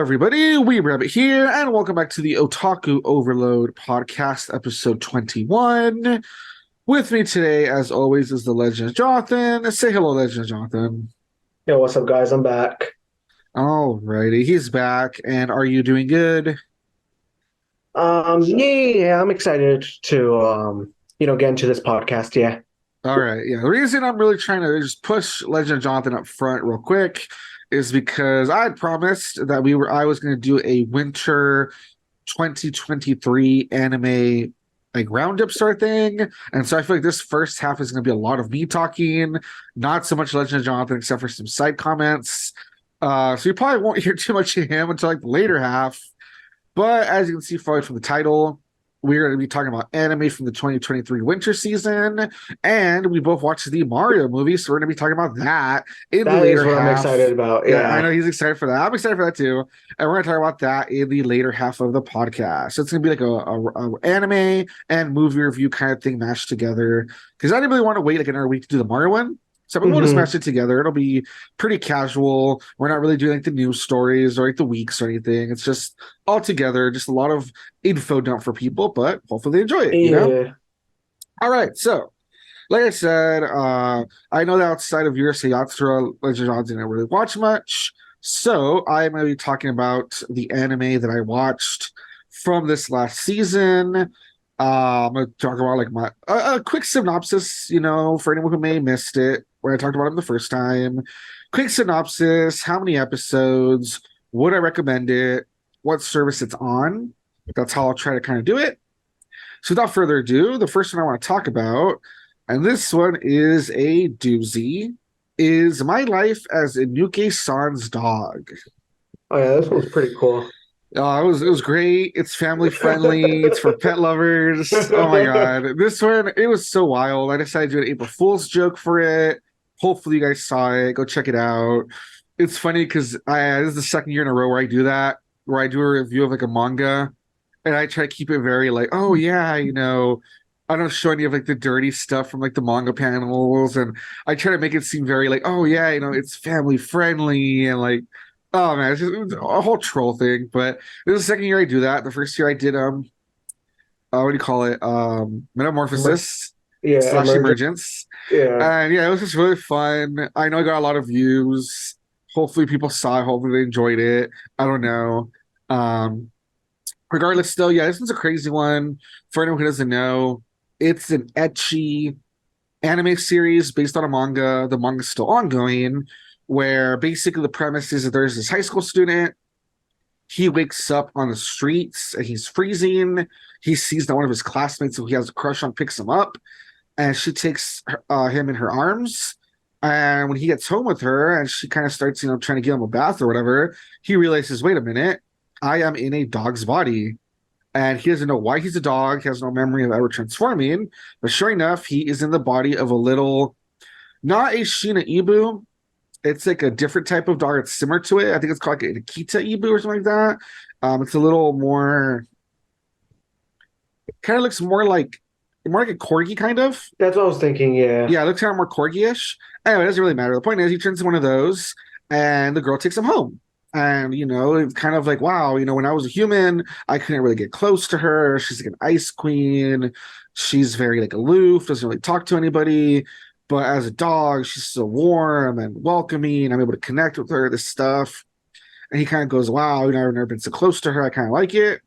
everybody, Weeb here, and welcome back to the Otaku Overload Podcast, episode 21. With me today, as always, is the Legend Jonathan. Say hello, Legend Jonathan. Yo, what's up, guys? I'm back. Alrighty, he's back, and are you doing good? Yeah, I'm excited to get into this podcast. Yeah. Alright, yeah. The reason I'm really trying to just push Legend Jonathan up front real quick is because I had promised that I was going to do a winter 2023 anime like roundup sort of thing. And so I feel like this first half is going to be a lot of me talking, not so much Legend of Jonathan, except for some side comments. So you probably won't hear too much of him until like the later half. But as you can see from the title, we're going to be talking about anime from the 2023 winter season, and we both watched the Mario movie, so we're going to be talking about that in the later half. I'm excited about. Yeah, I know he's excited for that. I'm excited for that too, and we're going to talk about that in the later half of the podcast. So it's going to be like a anime and movie review kind of thing mashed together, because I didn't really want to wait like another week to do the Mario one. So we'll just smash it together. It'll be pretty casual. We're not really doing like the news stories or like the weeks or anything. It's just all together, just a lot of info dump for people, but hopefully they enjoy it, you know? All right, so like I said, I know that outside of 𝐥𝐤𝐤𝐿, Legend of Oz didn't really watch much. So I'm going to be talking about the anime that I watched from this last season. I'm going to talk about like my a quick synopsis, you know, for anyone who may have missed it when I talked about it the first time. Quick synopsis, how many episodes, would I recommend it, what service it's on. That's how I'll try to kind of do it. So without further ado, the first one I want to talk about, and this one is a doozy, is My Life as Inukai-san's Dog. Oh yeah, this one's pretty cool. It was great. It's family friendly. It's for pet lovers. Oh my god, this one, it was so wild. I decided to do an April Fool's joke for it. Hopefully you guys saw it. Go check it out. It's funny because this is the second year in a row where I do that, where I do a review of like a manga, and I try to keep it very like, oh yeah, you know, I don't show any of like the dirty stuff from like the manga panels, and I try to make it seem very like, oh yeah, you know, it's family friendly and like. Oh man, it's just a whole troll thing. But this is the second year I do that. The first year I did what do you call it? Metamorphosis slash Emergence. Yeah. And yeah, it was just really fun. I know I got a lot of views. Hopefully people saw it. Hopefully they enjoyed it. I don't know. Regardless, still, yeah, this one's a crazy one. For anyone who doesn't know, it's an ecchi anime series based on a manga. The manga's still ongoing, where basically the premise is that there's this high school student. He wakes up on the streets and he's freezing. He sees that one of his classmates who he has a crush on picks him up, and she takes him in her arms. And when he gets home with her and she kind of starts, you know, trying to give him a bath or whatever, he realizes, wait a minute, I am in a dog's body. And he doesn't know why he's a dog. He has no memory of ever transforming. But sure enough, he is in the body of a little, not a 𝐥𝐤𝐤𝐿. It's like a different type of dog. It's similar to it. I think it's called like a 𝐥𝐤𝐤𝐿 or something like that. It's a little more, kind of looks more like a corgi kind of. That's what I was thinking. Yeah. Yeah, it looks kind of more corgi-ish. Anyway, it doesn't really matter. The point is, he turns into one of those, and the girl takes him home. And, you know, it's kind of like, wow, you know, when I was a human, I couldn't really get close to her. She's like an ice queen. She's very like aloof, doesn't really talk to anybody. But as a dog, she's so warm and welcoming. I'm able to connect with her, this stuff. And he kind of goes, wow, you know, I've never been so close to her. I kind of like it.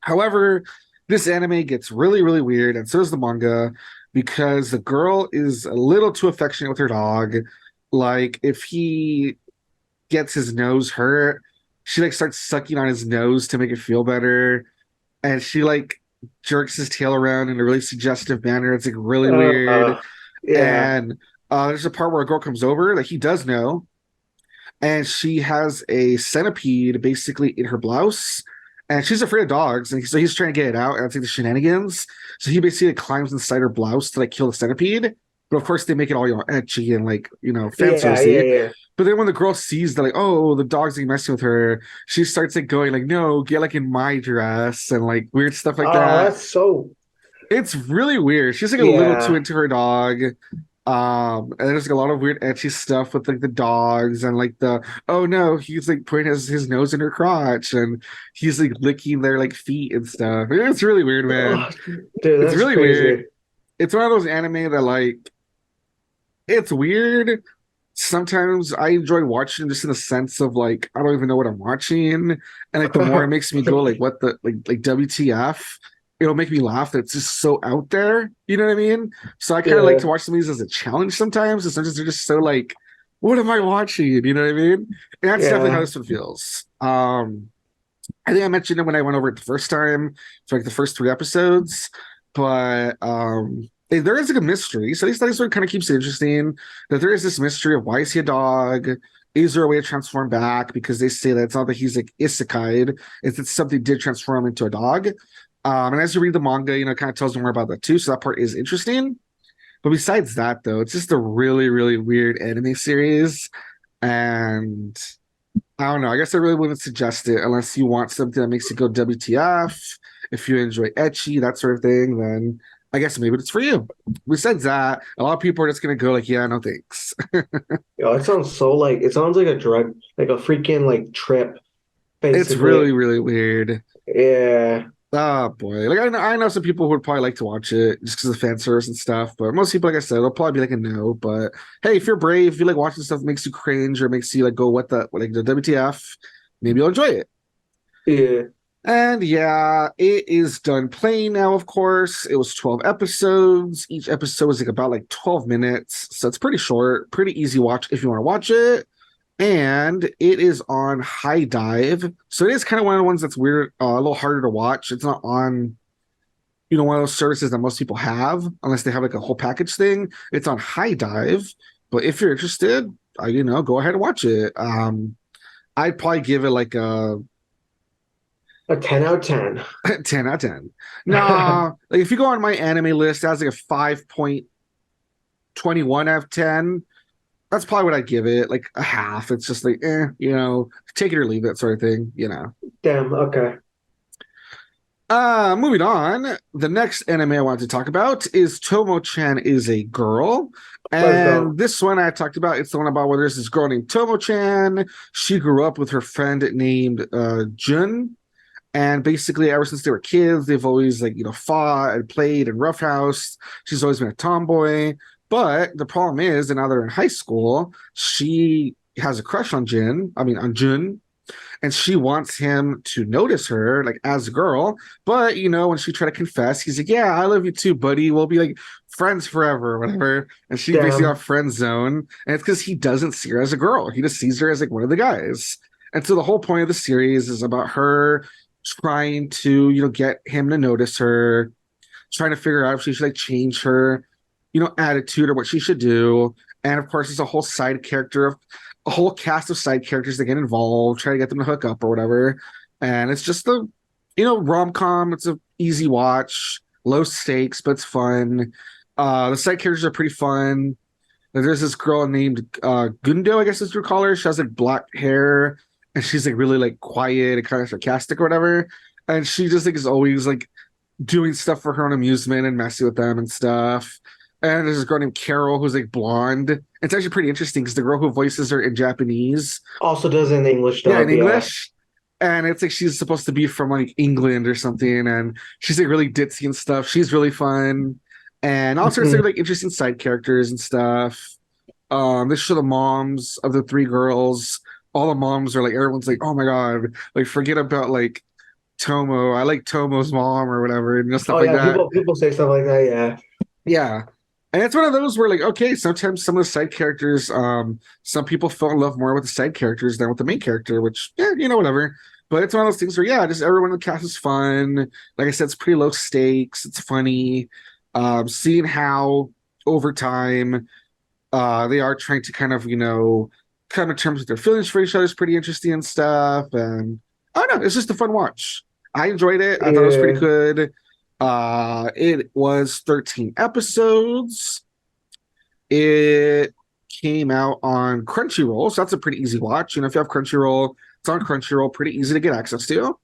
However, this anime gets really, really weird, and so does the manga, because the girl is a little too affectionate with her dog. Like, if he gets his nose hurt, she like starts sucking on his nose to make it feel better. And she like jerks his tail around in a really suggestive manner. It's like really weird. Yeah. And there's a part where a girl comes over that he does know, and she has a centipede basically in her blouse, and she's afraid of dogs, and so he's trying to get it out, and it's like the shenanigans. So he basically climbs inside her blouse to like kill the centipede, but of course they make it all, you know, ecchi and like, you know, fancy. Yeah. But then when the girl sees that, like, oh, the dog's like messing with her, she starts like going like, no, get like in my dress and like weird stuff like that. That's so. It's really weird. She's like a little too into her dog. And there's like a lot of weird etchy stuff with like the dogs and like the oh no, he's like putting his nose in her crotch and he's like licking their like feet and stuff. It's really weird, man. Oh, dude, It's that's really weird. crazy. It's one of those anime that like it's weird. Sometimes I enjoy watching just in the sense of like I don't even know what I'm watching. And like the more it makes me go like what the like WTF, it'll make me laugh that it's just so out there. You know what I mean? So I kind of like Yeah, to watch some of these as a challenge sometimes. And sometimes they're just so like, what am I watching? You know what I mean? And that's definitely how yeah. this one feels. I think I mentioned it when I went over it the first time for like the first three episodes, but there is like a mystery. So at least what kind of keeps it interesting. That there is this mystery of why is he a dog? Is there a way to transform back? Because they say that it's not that he's like isekai, it's that something did transform him into a dog. And as you read the manga, you know, it kind of tells you more about that too. So that part is interesting. But besides that, though, it's just a really, really weird anime series. And I don't know. I guess I really wouldn't suggest it unless you want something that makes you go WTF. If you enjoy etchy, that sort of thing, then I guess maybe it's for you. Besides that, a lot of people are just gonna go like, yeah, no thanks. Yo, it sounds so like it sounds like a drug, like a freaking like trip, It's basically. really, really weird. Yeah, Oh boy. Like I know some people who would probably like to watch it just because of fan service and stuff, but most people, like I said, they'll probably be like a no. But hey, if you're brave, if you like watching stuff that makes you cringe or makes you like go what the like the WTF, maybe you'll enjoy it. yeah, And yeah, it is done playing now, of course. It was 12 episodes. Each episode was like about like 12 minutes. So it's pretty short, pretty easy watch if you want to watch it. And it is on High Dive. So it is kind of one of the ones that's weird, a little harder to watch. It's not on, you know, one of those services that most people have, unless they have like a whole package thing. It's on High Dive. But if you're interested, you know, go ahead and watch it. I'd probably give it like a a 10 out of 10. 10 out of 10. Nah, like if you go on my anime list, that's like a 5.21 out of 10. That's probably what I'd give it, like a half. It's just like, you know, take it or leave it sort of thing, you know. Damn, okay. Moving on. The next anime I want to talk about is Tomo-chan is a girl. Let's go. And this one I talked about, it's the one about where there's this girl named Tomo-chan. She grew up with her friend named Jun. And basically, ever since they were kids, they've always like, you know, fought and played and roughhoused. She's always been a tomboy. But the problem is that now they're in high school, she has a crush on on Jun, and she wants him to notice her like as a girl. But you know, when she tried to confess, he's like, yeah, I love you too, buddy, we'll be like friends forever or whatever. And she basically Damn. got friend zone, and it's because he doesn't see her as a girl, he just sees her as like one of the guys. And so the whole point of the series is about her trying to, you know, get him to notice her, trying to figure out if she should like change her, you know, attitude or what she should do. And of course, there's a whole side character of a whole cast of side characters that get involved, try to get them to hook up or whatever. And it's just the, you know, rom com. It's a easy watch, low stakes, but it's fun. The side characters are pretty fun. There's this girl named Gundo, I guess is what you call her. She has like black hair and she's like really like quiet and kind of sarcastic or whatever. And she just like is always like doing stuff for her own amusement and messing with them and stuff. And there's this girl named Carol who's like blonde. It's actually pretty interesting because the girl who voices her in Japanese, Also does an English yeah, in dub, yeah. English. And it's like she's supposed to be from like England or something. And she's like really ditzy and stuff. She's really fun. And all sorts of like interesting side characters and stuff. They show the moms of the three girls. All the moms are like, everyone's like, oh my God, like forget about like Tomo. I like Tomo's mom or whatever, and you know, stuff Oh like yeah, that. people say stuff like that, yeah. Yeah. And it's one of those where like, okay, sometimes some of the side characters, some people fell in love more with the side characters than with the main character, which yeah, you know, whatever. But it's one of those things where yeah, just everyone in the cast is fun. Like I said, it's pretty low stakes, it's funny. Seeing how over time they are trying to kind of, you know, come to terms with their feelings for each other is pretty interesting and stuff. And I don't know, it's just a fun watch. I enjoyed it. I thought it was pretty Yeah. good. It was 13 episodes. It came out on Crunchyroll, so that's a pretty easy watch. You know, if you have Crunchyroll, it's on Crunchyroll, pretty easy to get access to.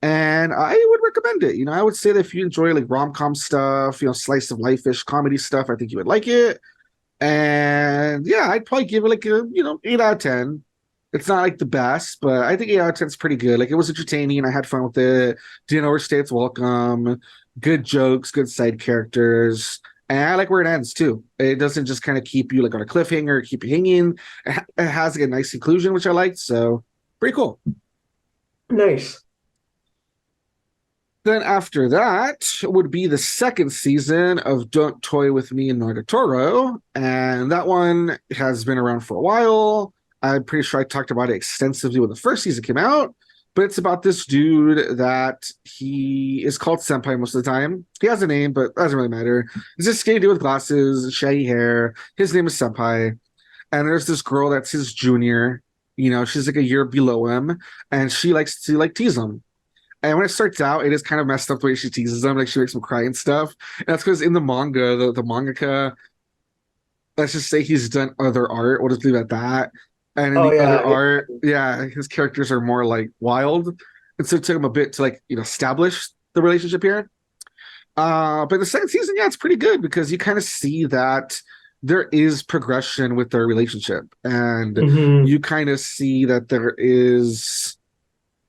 And I would recommend it. You know, I would say that if you enjoy like rom-com stuff, you know, slice of life-ish comedy stuff, I think you would like it. And yeah, I'd probably give it like a 8 out of 10. It's not like the best, but I think 8 out of 10 is pretty good. Like it was entertaining. I had fun with it. Didn't overstay its welcome. Good jokes, good side characters. And I like where it ends too. It doesn't just kind of keep you like on a cliffhanger, keep you hanging. It has like a nice conclusion, which I liked. So pretty cool. Nice. Then after that would be the second season of Don't Toy With Me and Nagatoro. And that one has been around for a while. I'm pretty sure I talked about it extensively when the first season came out. But it's about this dude that he is called Senpai most of the time. He has a name, but it doesn't really matter. He's this skinny dude with glasses, shaggy hair. His name is Senpai. And there's this girl that's his junior. She's like a year below him. And she likes to like tease him. And when it starts out, it is kind of messed up the way she teases him. Like she makes him cry and stuff. And that's because in the manga, the mangaka, let's just say he's done other art. We'll just leave it at that. And in Oh the yeah. other art, yeah, his characters are more like wild. And so it took him a bit to like, establish the relationship here. But the second season, yeah, it's pretty good because you kind of see that there is progression with their relationship. And Hmm. you kind of see that there is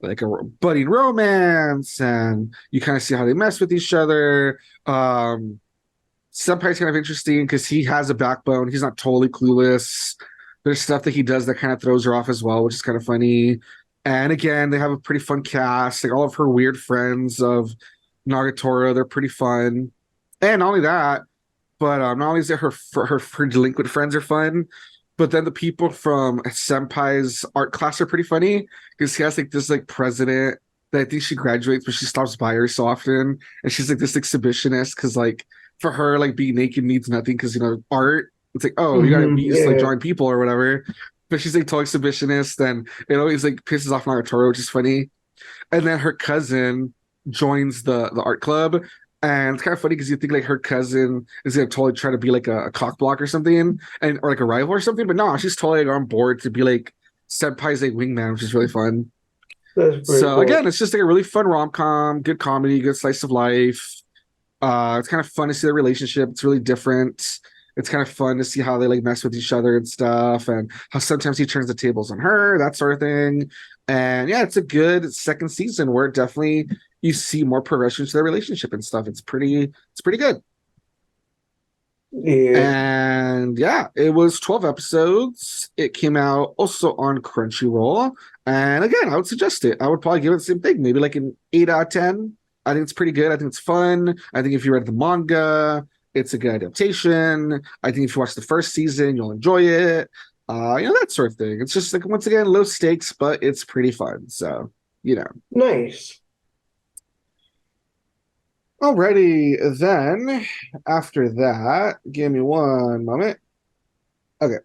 like a budding romance, and you kind of see how they mess with each other. Senpai's kind of interesting because he has a backbone. He's not totally clueless. There's stuff that he does that kind of throws her off as well, which is kind of funny. And again, they have a pretty fun cast. Like all of her weird friends of Nagatoro, they're pretty fun. And not only that, but not only is it her delinquent friends are fun, but then the people from Senpai's art class are pretty funny because he has like this like president that I think she graduates, but she stops by her so often, and she's like this exhibitionist because like for her like being naked means nothing because art. It's like, oh, you gotta be used to like Yeah. drawing people or whatever. But she's like total exhibitionist, and it always like pisses off Nagatoro, which is funny. And then her cousin joins the art club, and it's kind of funny because you think like her cousin is gonna totally try to be like a cock block or something, and or like a rival or something, but no, she's totally like, on board to be like Senpai's like wingman, which is really fun. That's pretty So cool. again, it's just like a really fun rom-com, good comedy, good slice of life. It's kind of fun to see the relationship. It's really different. It's kind of fun to see how they like mess with each other and stuff, and how sometimes he turns the tables on her, that sort of thing. And yeah, it's a good second season where definitely you see more progression to their relationship and stuff. It's pretty good. Yeah. And yeah, it was 12 episodes. It came out also on Crunchyroll. And again, I would suggest it. I would probably give it the same thing, maybe like an 8 out of 10. I think it's pretty good. I think it's fun. I think if you read the manga, it's a good adaptation. I think if you watch the first season, you'll enjoy it. That sort of thing. It's just like, once again, low stakes, but it's pretty fun. So, you know. Nice. Alrighty, then after that, give me one moment. Okay.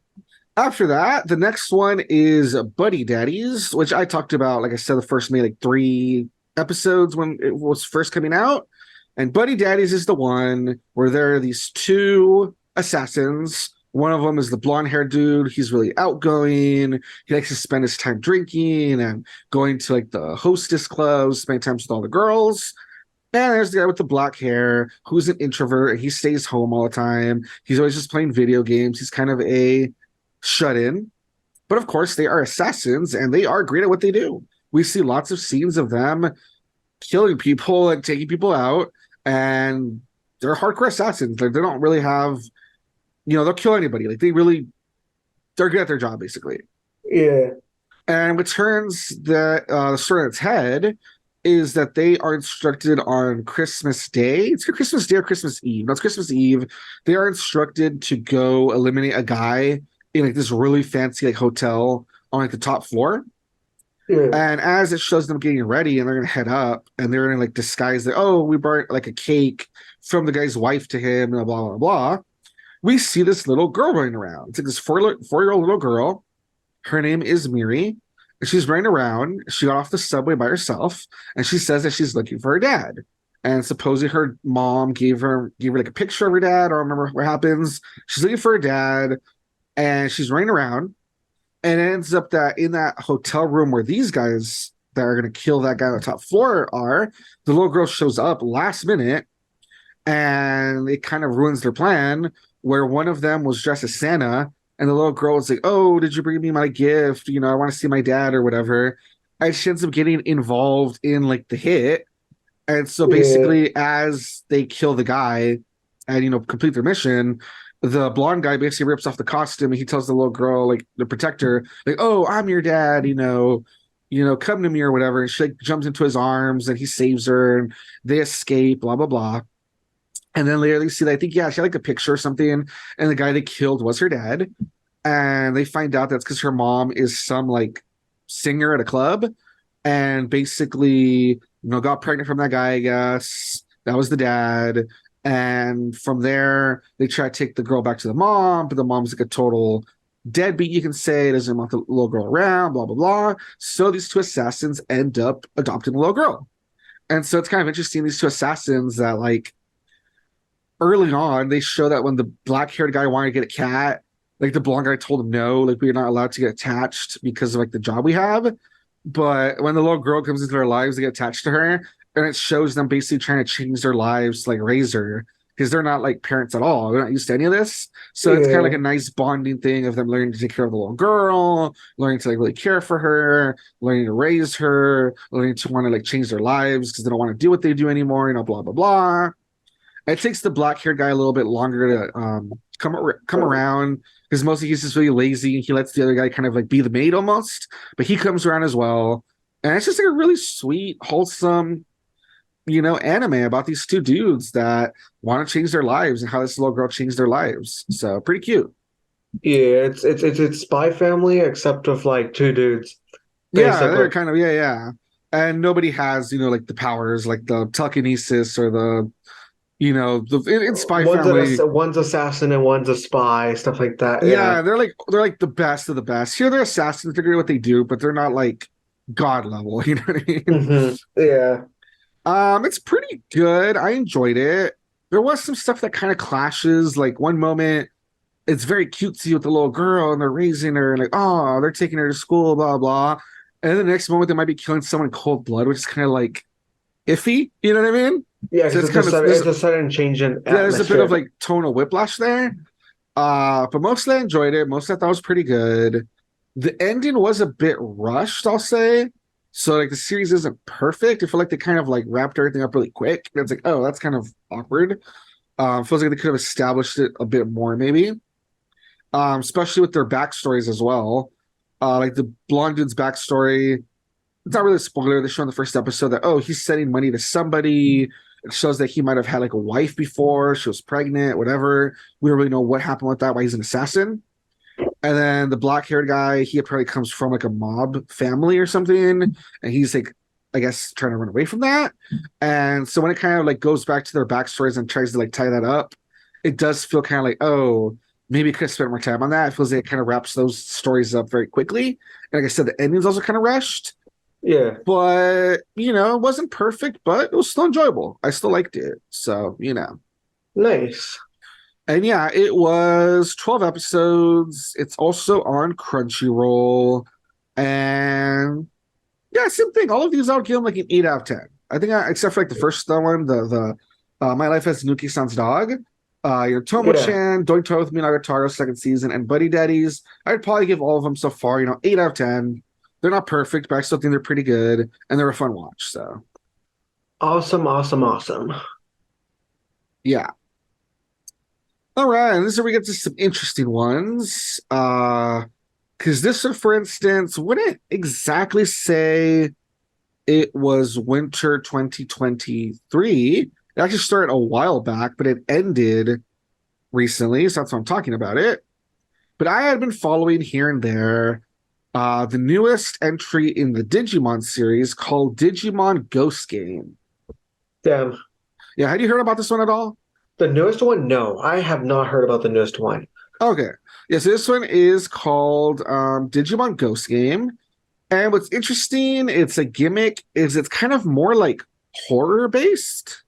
After that, the next one is Buddy Daddies, which I talked about, like I said, the first maybe like 3 episodes when it was first coming out. And Buddy Daddies is the one where there are these two assassins. One of them is the blonde haired dude. He's really outgoing. He likes to spend his time drinking and going to like the hostess clubs, spending time with all the girls. And there's the guy with the black hair who's an introvert and he stays home all the time. He's always just playing video games. He's kind of a shut in. But of course, they are assassins and they are great at what they do. We see lots of scenes of them killing people and taking people out, and they're hardcore assassins. Like, they don't really have, they'll kill anybody. Like, they're good at their job, basically. Yeah. And what turns the story on its head is that they are instructed on Christmas Day. It's Christmas Day or Christmas Eve. No, it's Christmas Eve. They are instructed to go eliminate a guy in like this really fancy like hotel on like the top floor. Yeah. And as it shows them getting ready and they're gonna head up and they're gonna like disguise that, oh, we brought like a cake from the guy's wife to him, and blah blah blah. We see this little girl running around. It's like this four-year-old little girl. Her name is Miri. She's running around. She got off the subway by herself, and she says that she's looking for her dad. And supposedly her mom gave her like a picture of her dad. I don't remember what happens. She's looking for her dad, and she's running around. And it ends up that in that hotel room where these guys that are going to kill that guy on the top floor are, the little girl shows up last minute, and it kind of ruins their plan where one of them was dressed as Santa, and the little girl was like, "Oh, did you bring me my gift? I want to see my dad or whatever." And she ends up getting involved in like the hit. And so Yeah, basically, as they kill the guy and complete their mission, the blonde guy basically rips off the costume and he tells the little girl, like the protector, like, "Oh, I'm your dad, come to me or whatever." And she like jumps into his arms and he saves her and they escape, blah blah blah. And then later they see that I think yeah, she had like a picture or something, and the guy they killed was her dad. And they find out that's because her mom is some like singer at a club, and basically got pregnant from that guy. I guess that was the dad. And from there, they try to take the girl back to the mom, but the mom's like a total deadbeat, you can say, doesn't want the little girl around, blah blah blah. So these two assassins end up adopting the little girl. And so it's kind of interesting, these two assassins that like early on, they show that when the black haired guy wanted to get a cat, like the blonde guy told him no, like we're not allowed to get attached because of like the job we have. But when the little girl comes into their lives, they get attached to her, and it shows them basically trying to change their lives to like raise her because they're not like parents at all. They're not used to any of this. So it's kind of like yeah, a nice bonding thing of them learning to take care of the little girl, learning to like really care for her, learning to raise her, learning to want to like change their lives because they don't want to do what they do anymore, blah blah blah. It takes the black haired guy a little bit longer to come around because mostly he's just really lazy and he lets the other guy kind of like be the maid almost, but he comes around as well. And it's just like a really sweet, wholesome, anime about these two dudes that want to change their lives and how this little girl changed their lives. So pretty cute. yeah. It's Spy Family except with like two dudes, Yeah, they're basically. kind of yeah. And nobody has, like the powers like the telekinesis or the in Spy Family. One's assassin and one's a spy, stuff like that. Yeah. Yeah, they're like the best of the best. Here they're assassins, they're good at what they do, but they're not like god level, you know what I mean? Yeah. It's pretty good. I enjoyed it. There was some stuff that kind of clashes. Like one moment, it's very cutesy with the little girl and they're raising her and like, oh, they're taking her to school, blah blah. And then the next moment they might be killing someone in cold blood, which is kind of like iffy, you know what I mean? Yeah, So because it's kind of it's a sudden change in yeah, there's a bit of atmosphere. like tonal whiplash there. But mostly I enjoyed it. Most I thought was pretty good. The ending was a bit rushed, I'll say. So like the series isn't perfect. I feel like they kind of like wrapped everything up really quick. And it's like, oh, that's kind of awkward. Feels like they could have established it a bit more, maybe. Especially with their backstories as well. Like the blonde dude's backstory. It's not really a spoiler. They show in the first episode that he's sending money to somebody. It shows that he might have had like a wife before. She was pregnant, whatever. We don't really know what happened with that. Why he's an assassin. And then the black haired guy, he apparently comes from like a mob family or something, and he's like, I guess, trying to run away from that. And so when it kind of like goes back to their backstories and tries to like tie that up, it does feel kind of like, oh, maybe could have spent more time on that. It feels like it kind of wraps those stories up very quickly. And like I said, the ending's also kind of rushed, Yeah. but it wasn't perfect, but it was still enjoyable. I still liked it. So, Nice. And yeah, it was 12 episodes. It's also on Crunchyroll. And yeah, same thing. All of these I would give them like an 8 out of 10. I think except for like the first one, the My Life as Inukai-san's Dog, your Yeah. Tomo-chan, Don't Toy With Me Nagatoro second season, and Buddy Daddies. I'd probably give all of them so far, 8 out of 10. They're not perfect, but I still think they're pretty good and they're a fun watch. So Awesome, awesome, awesome. yeah. All right, and this is where we get to some interesting ones. Because this one, for instance, wouldn't exactly say it was winter 2023. It actually started a while back, but it ended recently, so that's why I'm talking about it. But I had been following here and there the newest entry in the Digimon series called Digimon Ghost Game. Damn. Yeah, had you heard about this one at all? The newest one? No, I have not heard about the newest one. Okay. Yeah, so this one is called Digimon Ghost Game. And what's interesting, it's a gimmick, is it's kind of more like horror based.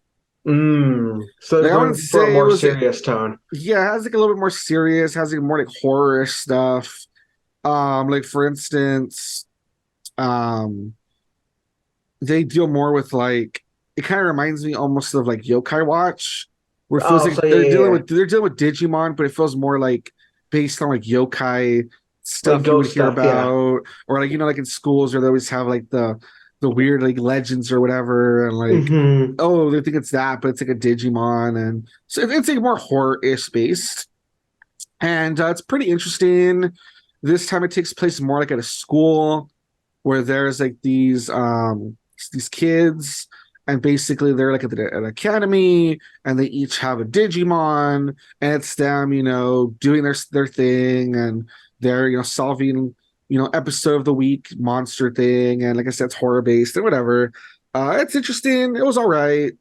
So they're Like I wouldn't going for a say it more was serious tone. yeah, it has like a little bit more serious, has like more like horror stuff. Like for instance, um, they deal more with like it kind of reminds me almost of like Yokai Watch, where it feels Oh, like so yeah. they're dealing with Digimon, but it feels more like based on like yokai Like stuff you would ghost hear stuff, yeah. about, or like like in schools where they always have like the weird like legends or whatever, and like Hmm. oh they think it's that, but it's like a Digimon, and so it's like more horror-ish based, and it's pretty interesting. This time it takes place more like at a school where there's like these kids, and basically they're like at an academy, and they each have a Digimon, and it's them doing their thing, and they're solving episode of the week monster thing, and like I said it's horror based and whatever. It's interesting. It was all right.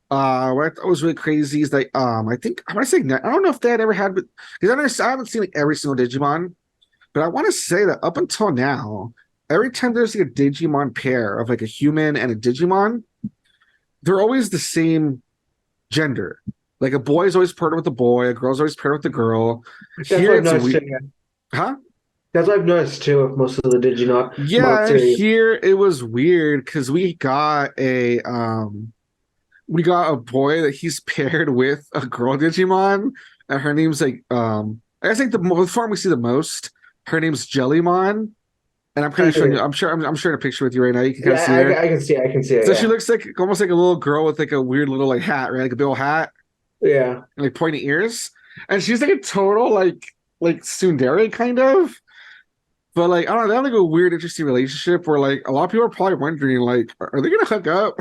What I thought was really crazy is that I think I want to say I don't know if they had ever had, but because I haven't seen like every single Digimon, but I want to say that up until now, every time there's like a Digimon pair of like a human and a Digimon, they're always the same gender. Like a boy is always paired with a boy, a girl's always paired with a girl. That's Here what I've it's noticed too. weird, Yeah. huh? That's what I've noticed too with most of the Digimon Yeah, series. here it was weird because we got a boy that he's paired with a girl Digimon, and her name's like I guess like the form we see the most. Her name's Jellymon, and I'm kind of showing you. I'm sharing a picture with you right now. You can kind of Yeah, see her. I can see it. I can see it. So she Yeah. looks like almost like a little girl with like a weird little like hat, right? Like a big old hat Yeah. and like pointy ears. And she's like a total like tsundere kind of. But like I don't know, they have like a weird, interesting relationship where like a lot of people are probably wondering like, are they gonna hook up?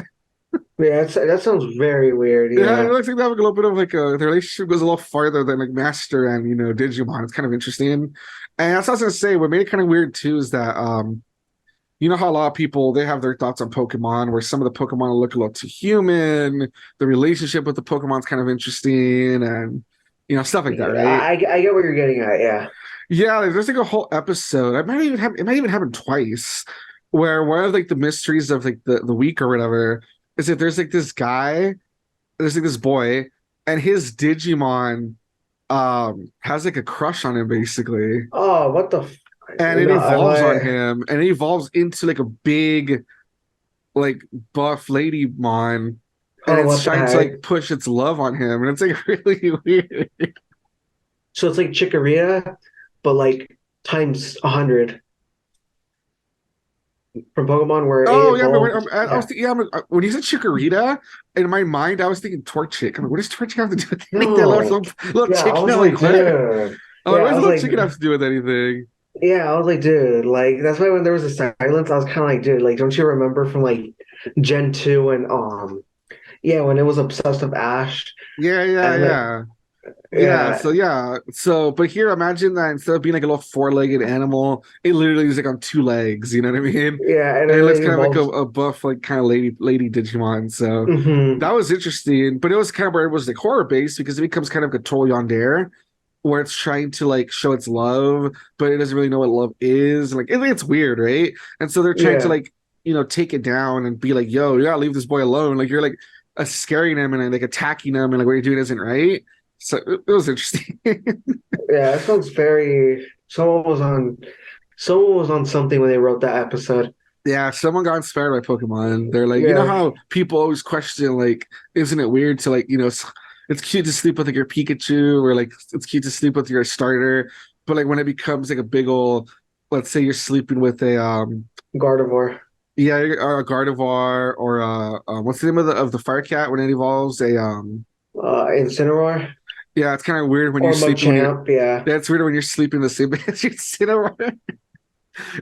Yeah, that sounds very weird. Yeah, it Yeah. looks like they have like a little bit of like the relationship goes a little farther than like Master and Digimon. It's kind of interesting. And that's what I was gonna say. What made it kind of weird too is that you know how a lot of people they have their thoughts on Pokemon, where some of the Pokemon look a little too human. The relationship with the Pokemon's kind of interesting, and stuff like that, Yeah, right? I get what you're getting at. Yeah. Yeah, like, there's like a whole episode. It might even happen twice, where one of like the mysteries of like the week or whatever is that there's like this guy, there's like this boy, and his Digimon has like a crush on him basically, Oh, what the? and it No, am evolves on I? him, and it evolves into like a big like buff lady mon, and Oh, it's what the trying to heck? like push its love on him, and it's like really weird. So it's like Chikorita, but like times 100 from Pokemon, where it Oh yeah, but evolved. I was Yeah. thinking, yeah, when you said Chikorita, in my mind I was thinking Torchic. I'm like, what does Torchic have to do with anything? That No. little Yeah, I chicken. was I'm like, like, what? dude. I'm like, Yeah, what I does a was little like, chicken have to do with anything? yeah, I was like, dude. Like that's why when there was a silence, I was kind of like, dude. Like, don't you remember from like Gen 2 and yeah, when it was obsessed with Ash Yeah, yeah, and like, yeah. yeah, But here, imagine that instead of being like a little four-legged animal, it literally is like on two legs. You know what I mean? yeah, and And it then looks it kind of like evolves. a buff, like kind of lady Digimon. So Hmm. that was interesting, but it was kind of where it was like horror based because it becomes kind of a total yandere where it's trying to like show its love, but it doesn't really know what love is. Like it's weird, right? And so they're trying to Yeah, like take it down and be like, "Yo, you gotta leave this boy alone." Like you're like scaring him and like attacking him, and like what you're doing isn't right. So it was interesting. yeah. That sounds very. Someone was on something when they wrote that episode. Yeah, someone got inspired by Pokemon. They're like, Yeah, how people always question, like, isn't it weird to like, it's cute to sleep with like your Pikachu, or like it's cute to sleep with your starter, but like when it becomes like a big old, let's say you're sleeping with a Gardevoir, yeah, or a Gardevoir, or what's the name of the Fire Cat when it evolves a Incineroar, yeah, it's kind of weird when you're or sleeping when you're Machamp. Yeah, that's weird when you're sleeping the same bed as your Incineroar.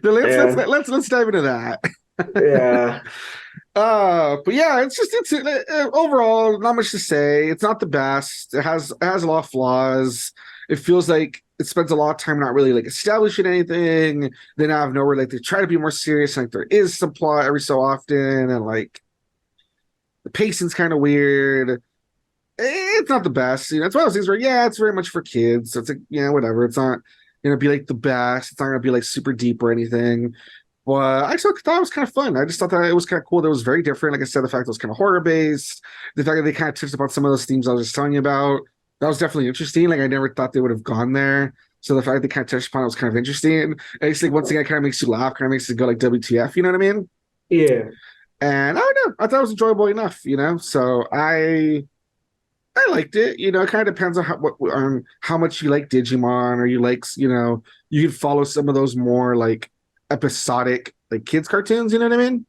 yeah, Let's dive into that. yeah. But yeah, it's overall not much to say. It's not the best. It has a lot of flaws. It feels like it spends a lot of time not really like establishing anything. Then out of nowhere, like they try to be more serious. Like there is some plot every so often, and like the pacing's kind of weird. It's not the best. It's one of those things where yeah, it's very much for kids. So it's like yeah, whatever. It's not gonna be like the best. It's not gonna be like super deep or anything. Well, I still thought it was kind of fun. I just thought that it was kind of cool. That it was very different. Like I said, the fact it was kind of horror based, the fact that they kind of touched upon some of those themes I was just telling you about, that was definitely interesting. Like I never thought they would have gone there. So the fact that they kind of touched upon it was kind of interesting. And I just think once again, it kind of makes you laugh, kind of makes it go like WTF, you know what I mean? Yeah. And I don't know, I thought it was enjoyable enough, So I liked it. It kind of depends on on how much you like Digimon, or you like, you can follow some of those more like episodic like kids cartoons. You know what I mean?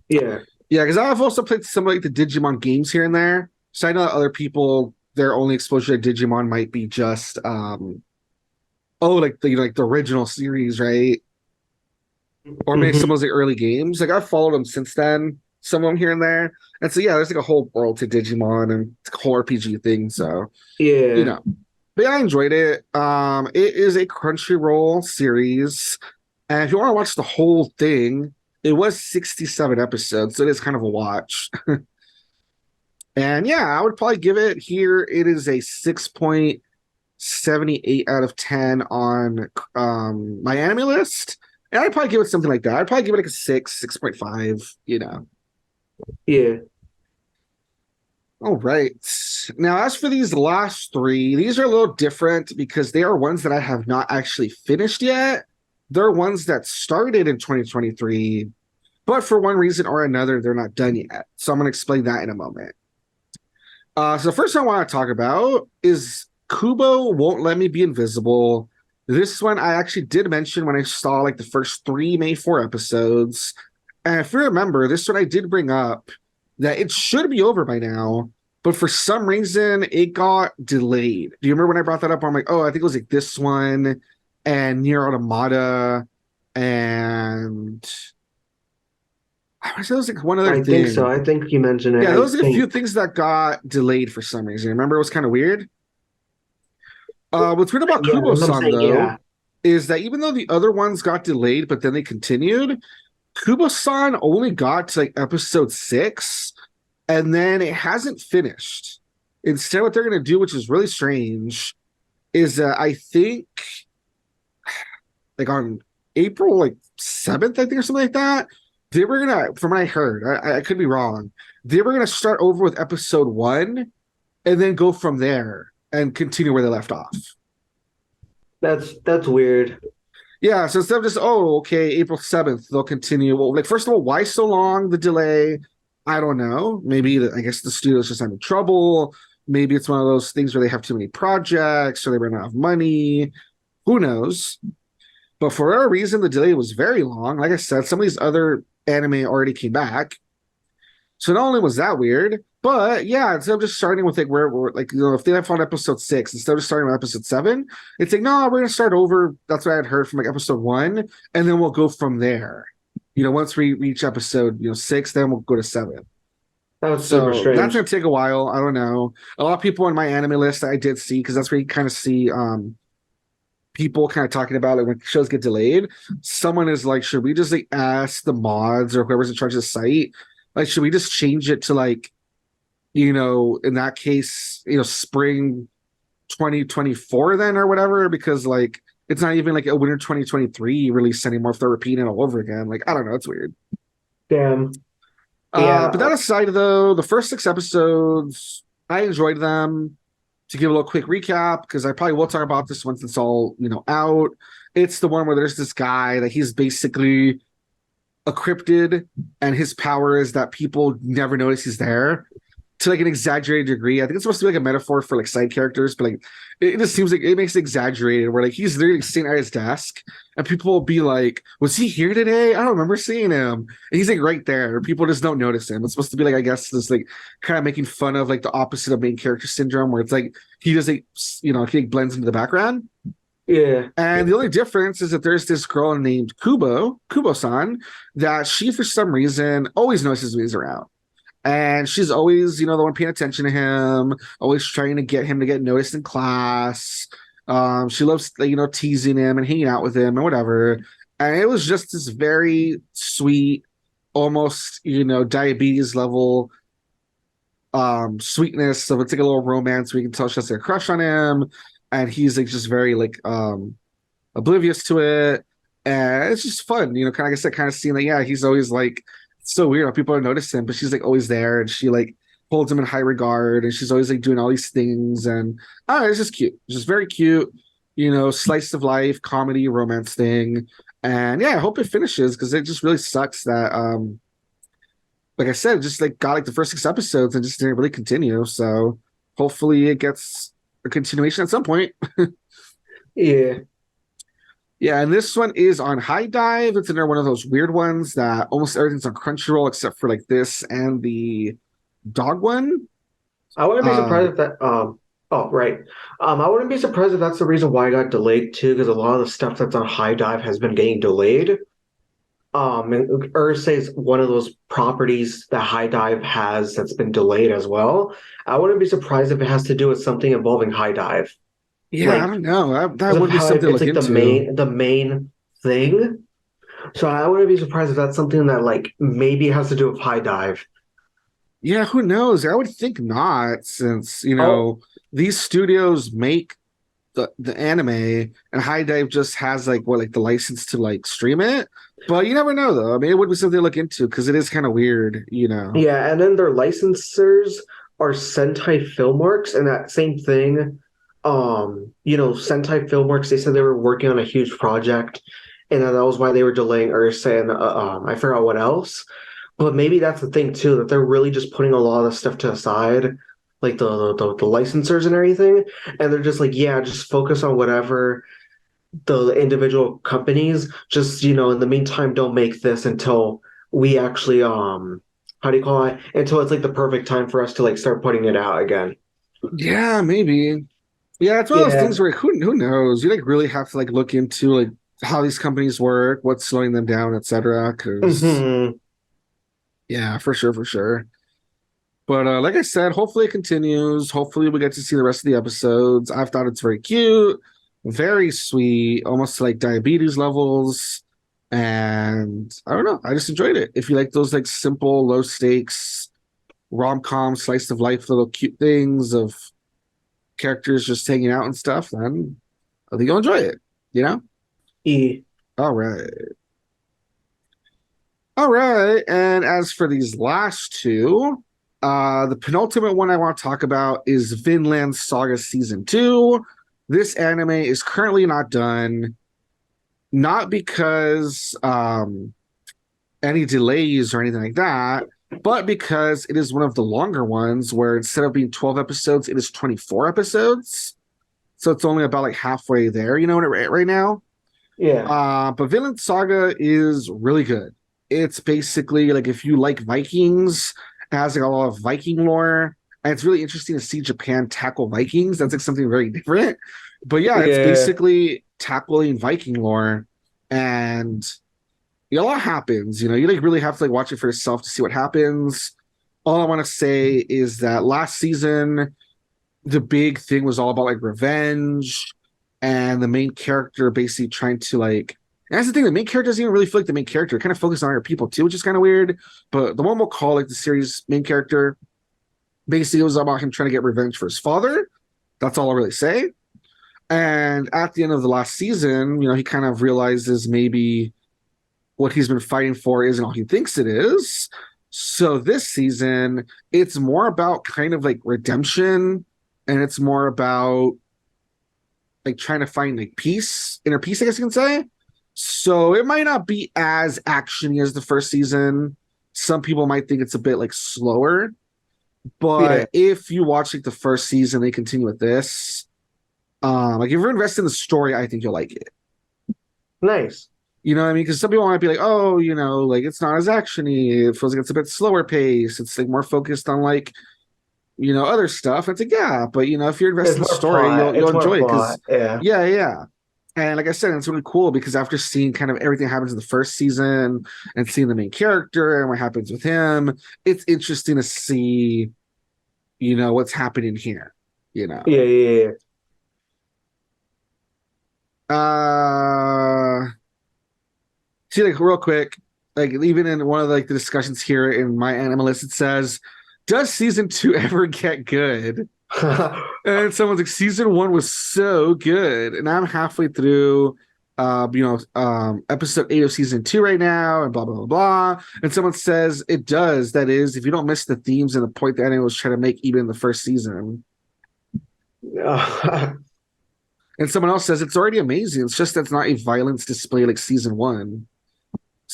Yeah. Yeah, because I've also played some like the Digimon games here and there. So I know that other people, their only exposure to Digimon might be just like the original series, right? Or maybe some Hmm. of those like, early games. Like I've followed them since then, some of them here and there. And so yeah, there's like a whole world to Digimon and it's a whole RPG thing. So you Yeah. know. But yeah, I enjoyed it. It is a Crunchyroll series. And if you want to watch the whole thing, it was 67 episodes, so it is kind of a watch. And yeah, I would probably give it here. It is a 6.78 out of 10 on my anime list. And I'd probably give it something like that. I'd probably give it like a 6.5. Yeah. All right. Now, as for these last three, these are a little different because they are ones that I have not actually finished yet. They're ones that started in 2023, but for one reason or another, they're not done yet. So I'm going to explain that in a moment. So the first one I want to talk about is Kubo Won't Let Me Be Invisible. This one I actually did mention when I saw like the first three, maybe four episodes. And if you remember, this one I did bring up that it should be over by now, but for some reason it got delayed. Do you remember when I brought that up? I'm like, oh, I think it was like this one and NieR Automata and I was it was like one other I think so. thing. I think you mentioned it. Yeah, there I was like a few think. things that got delayed for some reason. Remember, it was kind of weird. What's weird about Yeah, I remember Kubo-san saying though yeah. is that even though the other ones got delayed, but then they continued, Kubo-san only got to like episode 6, and then it hasn't finished. Instead, what they're gonna do, which is really strange, is I think like on April like 7th, I think, or something like that, they were gonna, from what I heard, I could be wrong, they were gonna start over with episode 1 and then go from there and continue where they left off. That's weird. Yeah, so instead of just, oh, okay, April 7th, they'll continue. Well, like, first of all, why so long, the delay? I don't know. Maybe, I guess the studio's just having trouble. Maybe it's one of those things where they have too many projects or they run out of money. Who knows? But for whatever reason, the delay was very long. Like I said, some of these other anime already came back. So not only was that weird, but yeah, instead of just starting with like where we're like, if they have on episode 6, instead of starting with episode 7, it's like, no, we're gonna start over. That's what I had heard from like episode 1, and then we'll go from there. Once we reach episode, 6, then we'll go to 7. That's super So that's gonna strange. take a while. I don't know. A lot of people on my anime list I did see, because that's where you kind of see people kind of talking about it when shows get delayed. Someone is like, should we just like ask the mods or whoever's in charge of the site, like, should we just change it to like, in that case, spring 2024 then or whatever, because like it's not even like a winter 2023 release anymore if they're repeating it all over again. Like, I don't know, it's weird. Damn. But Yeah. that aside though, the first 6 episodes, I enjoyed them. To give a little quick recap, because I probably will talk about this once it's all, out. It's the one where there's this guy that he's basically a cryptid, and his power is that people never notice he's there to like an exaggerated degree. I think it's supposed to be like a metaphor for like side characters, but like it just seems like it makes it exaggerated. Where like he's literally sitting at his desk, and people will be like, "Was he here today? I don't remember seeing him." And he's like right there. People just don't notice him. It's supposed to be like, I guess, this like kind of making fun of like the opposite of main character syndrome, where it's like he just like he like blends into the background. Yeah. And the only difference is that there's this girl named Kubo-san, that she, for some reason, always notices when he's around. And she's always, the one paying attention to him, always trying to get him to get noticed in class. She loves, teasing him and hanging out with him and whatever. And it was just this very sweet, almost, diabetes level sweetness. So it's like a little romance where you can tell she has like a crush on him. And he's like just very like oblivious to it. And it's just fun, kind of, like I said, kind of seeing that, yeah, he's always like, it's so weird how people don't notice him, but she's like always there and she like holds him in high regard and she's always like doing all these things. And it's just cute. It's just very cute, slice of life, comedy, romance thing. And yeah, I hope it finishes because it just really sucks that like I said, just like got like the first 6 episodes and just didn't really continue. So hopefully it gets a continuation at some point. Yeah. Yeah, and this one is on High Dive. It's another one of those weird ones that almost everything's on Crunchyroll except for like this and the dog one. I wouldn't be Uh, surprised if that oh right. I wouldn't be surprised if that's the reason why I got delayed too, because a lot of the stuff that's on High Dive has been getting delayed. And 𝐿𝐥𝐸 is one of those properties that High Dive has that's been delayed as well. I wouldn't be surprised if it has to do with something involving High Dive. yeah, I Like don't know. That because of would be how something to it's look like into. the main thing. So I wouldn't be surprised if that's something that like maybe has to do with High Dive. Yeah, who knows? I would think not, since Oh, these studios make the anime, and High Dive just has like what like the license to like stream it. But you never know though. I mean, it would be something to look into because it is kind of weird. yeah, and then their licensors are Sentai Filmworks, and that same thing. Sentai Filmworks, they said they were working on a huge project, and that was why they were delaying 𝐿𝐸 and I forgot what else. But maybe that's the thing too, that they're really just putting a lot of stuff to the side, like the licensors and everything, and they're just like, yeah, just focus on whatever the individual companies. Just in the meantime, don't make this until we actually how do you call it? Until it's like the perfect time for us to like start putting it out again. Yeah, maybe. Yeah, it's one of those Yeah. things where who knows? You like really have to like look into like how these companies work, what's slowing them down, etc. Because Hmm. yeah, for sure, for sure. But like I said, hopefully it continues. Hopefully we get to see the rest of the episodes. I've thought it's very cute, very sweet, almost like diabetes levels. And I don't know, I just enjoyed it. If you like those like simple, low stakes, rom-com, slice of life, little cute things of characters just hanging out and stuff, then I think you'll enjoy it, you know? E. All right. All right. And as for these last two, the penultimate one I want to talk about is Vinland Saga Season 2. This anime is currently not done, not because any delays or anything like that, but because it is one of the longer ones where instead of being 12 episodes, it is 24 episodes. So it's only about like halfway there, right now. Yeah. But Vinland Saga is really good. It's basically like if you like Vikings, it has like a lot of Viking lore, and it's really interesting to see Japan tackle Vikings. That's like something very different. But yeah, it's Yeah. basically tackling Viking lore, and a lot happens. You like really have to like watch it for yourself to see what happens. All I want to say is that last season, the big thing was all about like revenge and the main character basically trying to like. And that's the thing. The main character doesn't even really feel like the main character. It kind of focuses on other people too, which is kind of weird. But the one we'll call like the series main character basically it was about him trying to get revenge for his father. That's all I'll really say. And at the end of the last season, he kind of realizes maybe what he's been fighting for isn't all he thinks it is. So this season, it's more about kind of like redemption, and it's more about like trying to find like inner peace, I guess you can say. So it might not be as actiony as the first season. Some people might think it's a bit like slower, Yeah. but if you watch like the first season, they continue with this. Like if you're invested in the story, I think you'll like it. Nice. You know what I mean? Because some people might be like, oh, like it's not as actiony. It feels like it's a bit slower pace. It's like more focused on like, other stuff. It's like, yeah, but if you're invested It's in the more story, plot. you'll It's more enjoy it plot. because Yeah. yeah, yeah. And like I said, it's really cool because after seeing kind of everything happens in the first season and seeing the main character and what happens with him, it's interesting to see, what's happening here, you know. Yeah. Yeah. Uh See, like real quick, like even in one of like the discussions here in my anime list, it says, "Does season two ever get good?" Yeah. And someone's like, "Season one was so good," and I'm halfway through, episode 8 of season two right now, and blah blah blah blah. And someone says it does. That is, if you don't miss the themes and the point the anime was trying to make, even in the first season. And someone else says it's already amazing. It's just that's not a violence display like season one.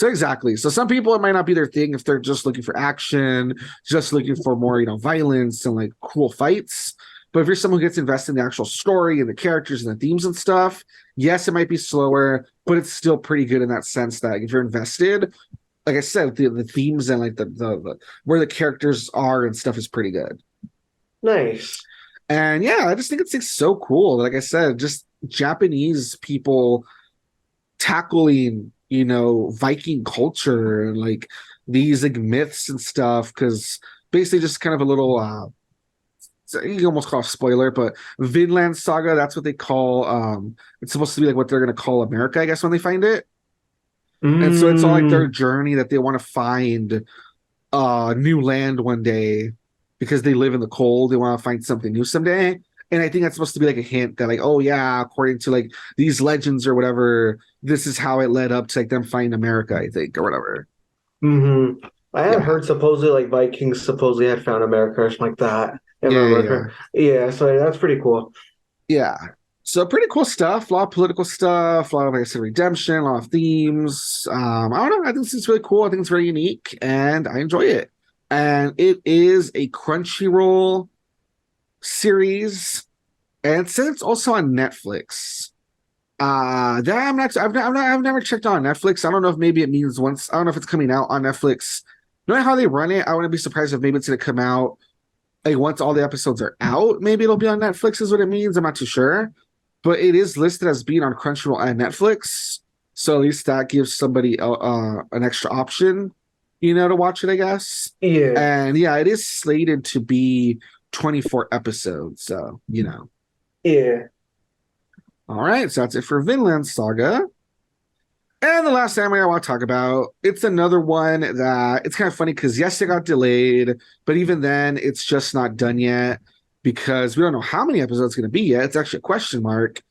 So exactly. So some people it might not be their thing if they're just looking for action, just looking for more, violence and like cool fights. But if you're someone who gets invested in the actual story and the characters and the themes and stuff, yes, it might be slower, but it's still pretty good in that sense that if you're invested, like I said, the themes and like the where the characters are and stuff is pretty good. Nice. And yeah, I just think it's like so cool. Like I said, just Japanese people tackling, Viking culture and like these like myths and stuff. Because basically, just kind of a little, you can almost call it a spoiler, but Vinland Saga, that's what they call. It's supposed to be like what they're gonna call America, I guess, when they find it. And so it's all like their Mm, journey that they want to find new land one day because they live in the cold. They want to find something new someday. And I think that's supposed to be like a hint that like, oh yeah, according to like these legends or whatever, this is how it led up to like them finding America, I think, or whatever. I had Yeah. heard supposedly like Vikings supposedly had found America or something like that. If I Yeah, yeah, yeah. remember. Yeah, so that's pretty cool. Yeah. So pretty cool stuff. A lot of political stuff, a lot of like I said, redemption, a lot of themes. I don't know. I think this is really cool. I think it's very unique and I enjoy it. And it is a Crunchyroll series, and since it's also on Netflix, that I've never checked on Netflix. I don't know if maybe it means once. I don't know if it's coming out on Netflix. Knowing how they run it, I wouldn't be surprised if maybe it's gonna come out like once all the episodes are out. Maybe it'll be on Netflix, is what it means. I'm not too sure, but it is listed as being on Crunchyroll and Netflix. So at least that gives somebody an extra option, to watch it, I guess. Yeah, And yeah, it is slated to be 24 episodes. So, yeah. All right. So that's it for Vinland Saga. And the last anime I want to talk about, it's another one that it's kind of funny because yes, it got delayed, but even then, it's just not done yet because we don't know how many episodes it's going to be yet. It's actually a question mark,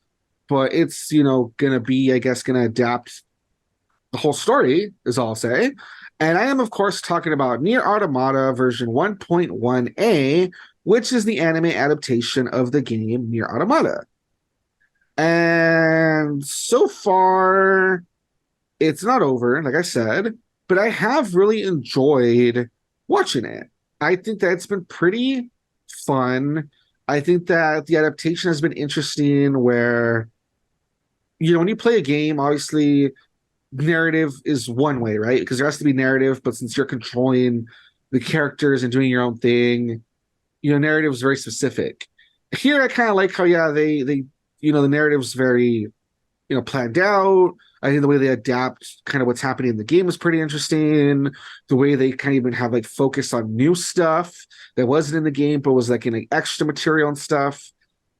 but it's, going to be, I guess, going to adapt the whole story, is all I'll say. And I am, of course, talking about NieR Automata version 1.1a, which is the anime adaptation of the game NieR Automata. And so far, it's not over, like I said, but I have really enjoyed watching it. I think that it's been pretty fun. I think that the adaptation has been interesting where, when you play a game, obviously narrative is one way, right? Because there has to be narrative, but since you're controlling the characters and doing your own thing, narrative is very specific. Here, I kind of like how, yeah, they the narrative's very, planned out. I think the way they adapt kind of what's happening in the game is pretty interesting. The way they kind of even have like focus on new stuff that wasn't in the game, but was like in like extra material and stuff.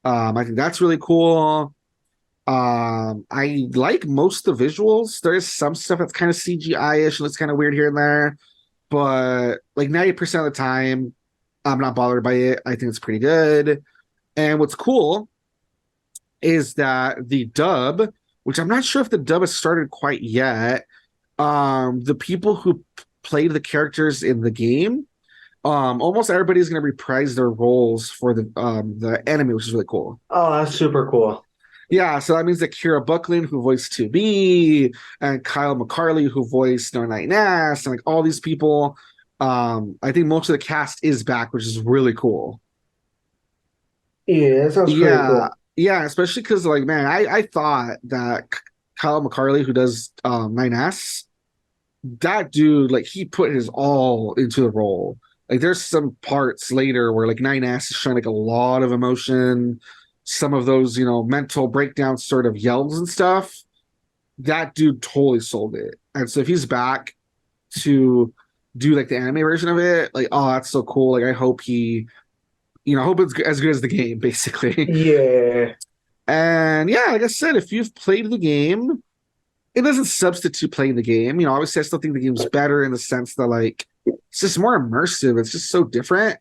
I think that's really cool. I like most of the visuals. There is some stuff that's kind of CGI-ish and it's kind of weird here and there, but like 90% of the time, I'm not bothered by it. I think it's pretty good. And what's cool is that the dub, which I'm not sure if the dub has started quite yet, the people who played the characters in the game, almost everybody's going to reprise their roles for the anime, which is really cool. Oh, that's super cool. Yeah, so that means that Kira Buckland, who voiced 2B, and Kyle McCarley, who voiced No Night Nast, and like all these people, I think most of the cast is back, which is really cool. Yeah, that sounds pretty Yeah, cool. yeah, especially because like man, I thought that Kyle McCarley, who does 9S, that dude, like he put his all into the role. Like there's some parts later where like 9S is showing like a lot of emotion, some of those, mental breakdown sort of yells and stuff. That dude totally sold it. And so if he's back to do like the anime version of it, like, oh, that's so cool. Like I hope I hope it's as good as the game, basically. Yeah. And yeah, like I said, if you've played the game, it doesn't substitute playing the game. Obviously, I still think the game's better in the sense that like it's just more immersive. It's just so different.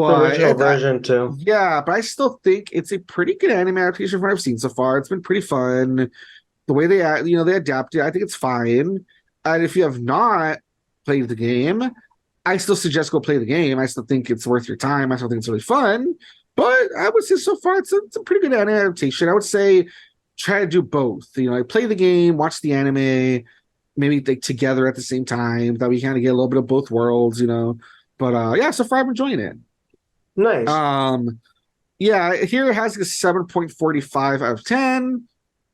The But original version too. yeah, but I still think it's a pretty good anime adaptation from what I've seen so far. It's been pretty fun. The way they adapt it, I think it's fine. And if you have not played the game, I still suggest go play the game. I still think it's worth your time. I still think it's really fun. But I would say so far it's a pretty good anime adaptation. I would say try to do both. Like play the game, watch the anime. maybe like together at the same time that we kind of get a little bit of both worlds, you know. But yeah, so far I'm enjoying it. Nice. Um, yeah, here it has like a 7.45 out of 10.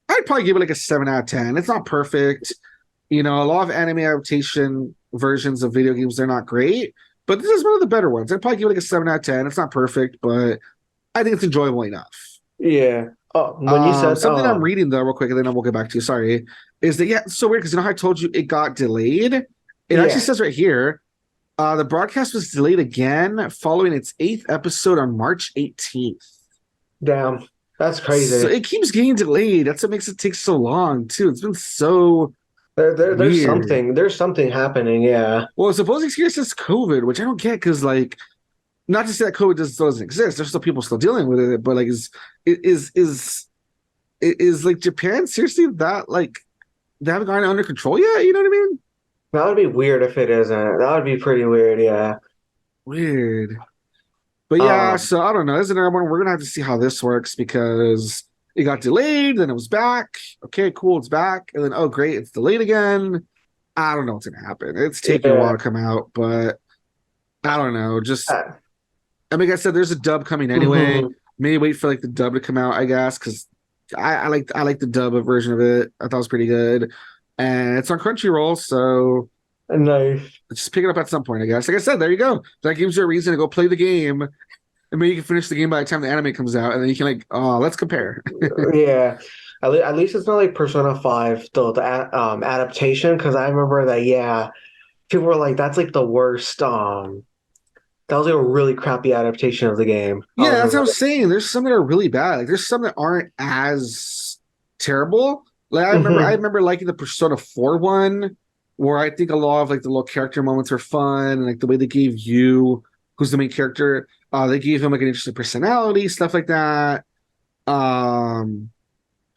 I'd probably give it like a 7 out of 10. It's not perfect. You know, a lot of anime adaptation versions of video games, they're not great, but this is one of the better ones. I'd probably give it like a 7 out of 10. It's not perfect, but I think it's enjoyable enough. Yeah. Oh, when you said Something I'm reading though, real quick, and then we'll get back to you. Sorry, is that yeah, it's so weird because you know how I told you it got delayed. It actually yeah, says right here, the broadcast was delayed again following its 8th episode on March 18th. damn, that's So crazy. it keeps getting delayed. That's what makes it take so long too. It's been so weird. There's something happening. Yeah. Well, supposedly it's here since COVID, which I don't get because like not to say that COVID doesn't exist. There's still people still dealing with it, but like is like Japan seriously that like they haven't gotten under control yet? You know what I mean? That would be weird if it isn't. That would be pretty weird. Yeah. Weird. But yeah, Um. so I don't know. Isn't there one? We're gonna have to see how this works because it got delayed, then it was back. Okay, cool, it's back, and then oh great, it's delayed again. I don't know what's gonna happen. It's taking a while Yeah. to come out, but I don't know. Just Uh, I mean, like I said, there's a dub coming anyway. mhm. Maybe wait for like the dub to come out, I guess, because I like the dub version of it. I thought it was pretty good, and it's on Crunchyroll, so Nice. just pick it up at some point, I guess. Like I said, there you go. That gives you a reason to go play the game, and maybe you can finish the game by the time the anime comes out, and then you can like, oh, let's compare. Yeah. At least it's not like Persona 5, the adaptation, because I remember that, yeah, people were like, that's like the worst. That was like a really crappy adaptation of the game. I Yeah, was that's what I'm remember. saying. There's some that are really bad. Like there's some that aren't as terrible. Like I Hmm. remember liking the Persona 4 one, where I think a lot of like the little character moments were fun, and like the way they gave you, who's the main character, they gave him like an interesting personality, stuff like that. Trying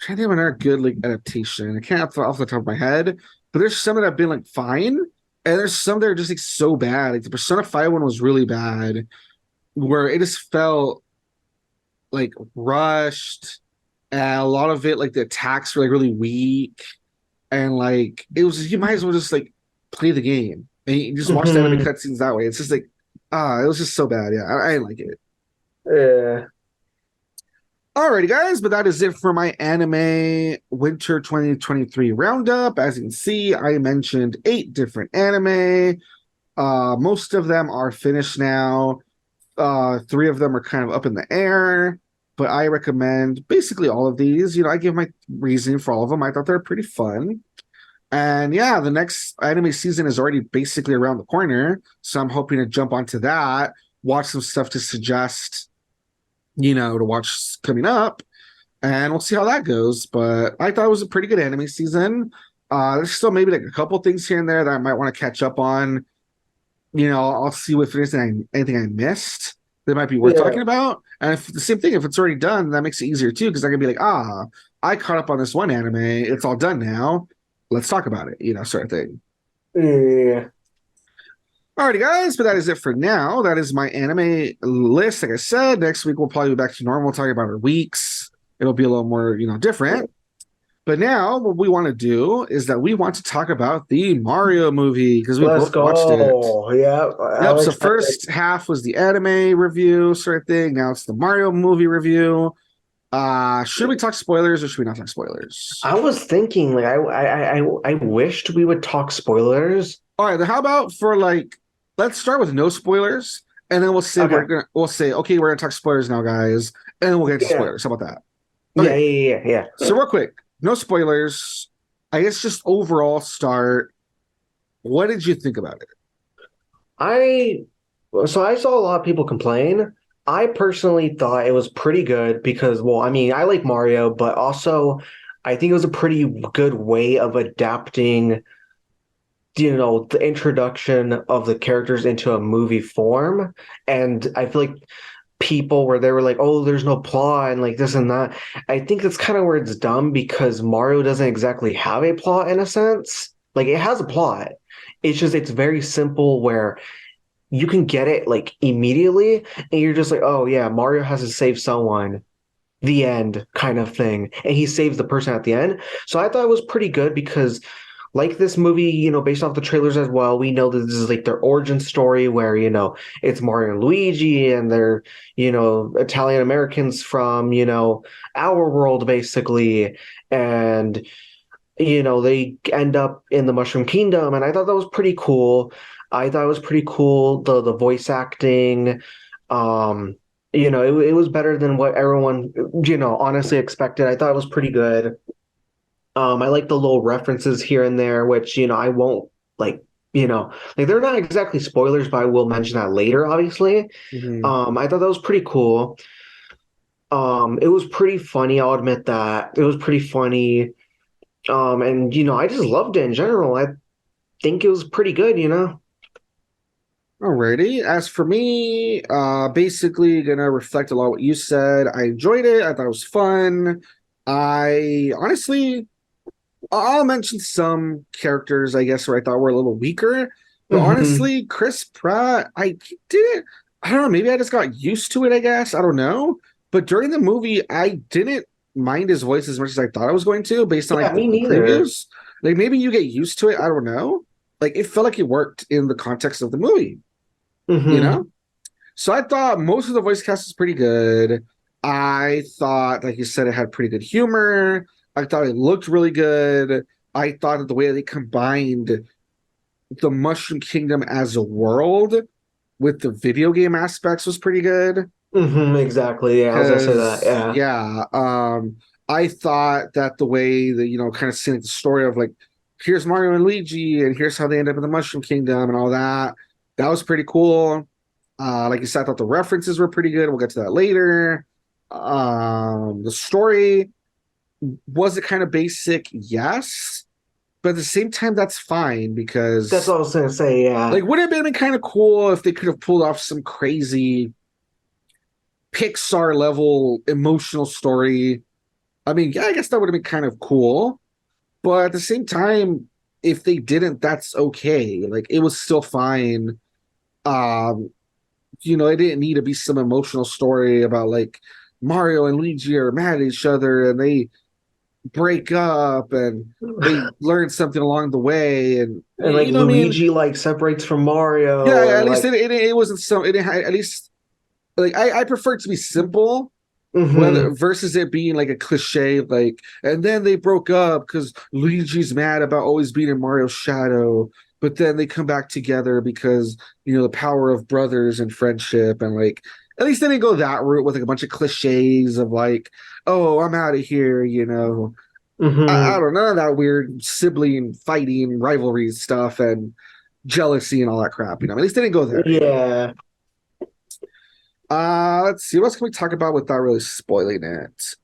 to think of another good like adaptation. I can't off the top of my head, but there's some that have been like fine, and there's some that are just like so bad. Like the Persona 5 one was really bad, where it just felt like rushed, and a lot of it like the attacks were like really weak, and like it was you might as well just like play the game and you just watch the anime Hmm. cutscenes that way. It's just like it was just so bad. Yeah, I didn't like it. Yeah. Alrighty, guys, but that is it for my anime winter 2023 roundup. As you can see, I mentioned 8 different anime. Most of them are finished now. 3 of them are kind of up in the air, but I recommend basically all of these. You know, I give my reasoning for all of them. I thought they're pretty fun. And yeah, the next anime season is already basically around the corner. So I'm hoping to jump onto that, watch some stuff to suggest, you know, to watch coming up, and we'll see how that goes. But I thought it was a pretty good anime season. There's still maybe like a couple things here and there that I might want to catch up on. You know, I'll see if there's anything I missed that might be worth Yeah. talking about. And if the same thing, if it's already done, that makes it easier too, because I can be like, I caught up on this one anime. It's all done now. Let's talk about it, you know, sort of thing. Yeah. Alrighty, guys, but that is it for now. That is my anime list. Like I said, next week we'll probably be back to normal, talking about our weeks. It'll be a little more, you know, different. But now what we want to do is that we want to talk about the Mario movie because we Let's both watched it. go. Yeah. I'm Yep. So excited. first half was the anime review sort of thing. Now it's the Mario movie review. Should we talk spoilers or should we not talk spoilers? I was thinking, like, I wished we would talk spoilers. All right, then how about for like let's start with no spoilers, and then Okay. we'll say okay, we're gonna talk spoilers now, guys, and then we'll get into Yeah. spoilers. How about that? Yeah. Okay, Yeah. Yeah. so Yeah. real quick, no spoilers. I guess just overall start. What did you think about it? I so I saw a lot of people complain. I personally thought it was pretty good because, well, I mean, I like Mario, but also I think it was a pretty good way of adapting, you know, the introduction of the characters into a movie form. And I feel like people where they were like, oh, there's no plot and like this and that. I think that's kind of where it's dumb because Mario doesn't exactly have a plot in a sense. Like it has a plot. It's just it's very simple where you can get it like immediately and you're just like, oh yeah, Mario has to save someone, the end kind of thing. And he saves the person at the end. So I thought it was pretty good because like this movie, based off the trailers as well, we know that this is like their origin story where, it's Mario and Luigi and they're, Italian Americans from, our world basically. And, they end up in the Mushroom Kingdom. And I thought that was pretty cool. I thought it was pretty cool. The voice acting, um, it was better than what everyone, honestly expected. I thought it was pretty good. I like the little references here and there, which, I won't like, like they're not exactly spoilers, but I will mention that later, obviously. Mhm. I thought that was pretty cool. It was pretty funny, I'll admit that. It was pretty funny. And I just loved it in general. I think it was pretty good. Alrighty. As for me, basically gonna reflect a lot of what you said. I enjoyed it. I thought it was fun. I honestly, I'll mention some characters, I guess, where I thought were a little weaker. But Hmm. honestly, Chris Pratt, I didn't, I don't know, maybe I just got used to it, I guess. I don't know. But during the movie, I didn't mind his voice as much as I thought I was going to, based on Yeah, like the me neither. previews. Like maybe you get used to it. I don't know. Like it felt like it worked in the context of the movie, you Hmm. know? So I thought most of the voice cast was pretty good. I thought, like you said, it had pretty good humor. I thought it looked really good. I thought that the way they combined the Mushroom Kingdom as a world with the video game aspects was pretty good. Exactly. Yeah, I was gonna say that. Because Yeah. yeah, I thought that the way that kind of seeing the story of like here's Mario and Luigi and here's how they end up in the Mushroom Kingdom and all that, that was pretty cool. Like you said, I thought the references were pretty good. We'll get to that later. The story was it kind of basic? Yes, but at the same time, that's fine That's because what I was gonna say. Yeah. like would it have been kind of cool if they could have pulled off some crazy Pixar level emotional story. I mean, yeah, I guess that would have been kind of cool. But at the same time, if they didn't, that's okay. Like it was still fine. Um, it didn't need to be some emotional story about like Mario and Luigi are mad at each other and they break up and they learn something along the way and And like you know what I mean? Luigi like separates from Mario Yeah, and at least like it wasn't so it had, at least like I prefer it to be simple whether hmm versus it being like a cliche like and then they broke up because Luigi's mad about always being in Mario's shadow but then they come back together because the power of brothers and friendship and like at least they didn't go that route with like a bunch of cliches of like oh I'm out of here. I hmm don't know that weird sibling fighting rivalry stuff and jealousy and all that crap. At least they didn't go there. Yeah. Let's see. What else can we talk about without really spoiling it?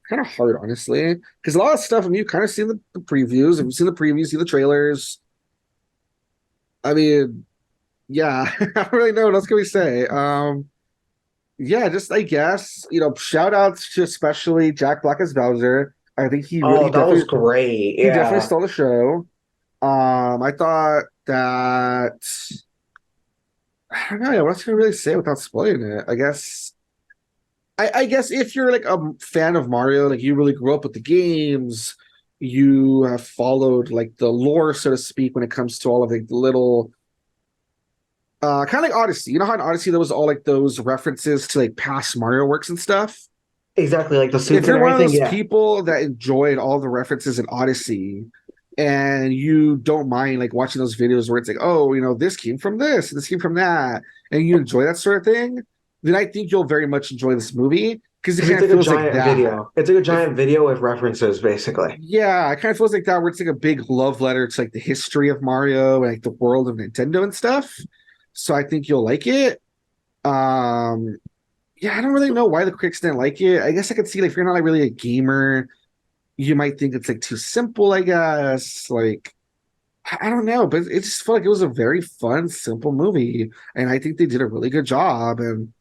Kind of hard, honestly, because a lot of stuff. I mean, you kind of seen the previews. If you've seen the previews, see the trailers. I mean, yeah, I don't really know what else can we say. Yeah, just I guess shout outs to especially Jack Black as Bowser. I think Oh, that was great. he definitely Yeah. stole the show. I thought that I don't know. What else can I really say without spoiling it? I guess if you're like a fan of Mario, like you really grew up with the games, you have followed like the lore, so to speak, when it comes to all of like, the little kind of like Odyssey. You know how in Odyssey there was all like those references to like past Mario works and stuff? Exactly. Like the If suits and you're one of everything. those Yeah. people that enjoyed all the references in Odyssey and you don't mind like watching those videos where it's like, oh, this came from this came from that, and you enjoy that sort of thing, then I think you'll very much enjoy this movie because it Because kind it's of like a feels like giant that. video. It's like a If giant video with references, basically. Yeah, it kind of feels like that where it's like a big love letter to like the history of Mario and like the world of Nintendo and stuff. So I think you'll like it. Um, yeah, I don't really know why the critics didn't like it. I guess I could see like if you're not like really a gamer, you might think it's like too simple, I guess. Like I don't know, but it just felt like it was a very fun, simple movie. And I think they did a really good job. And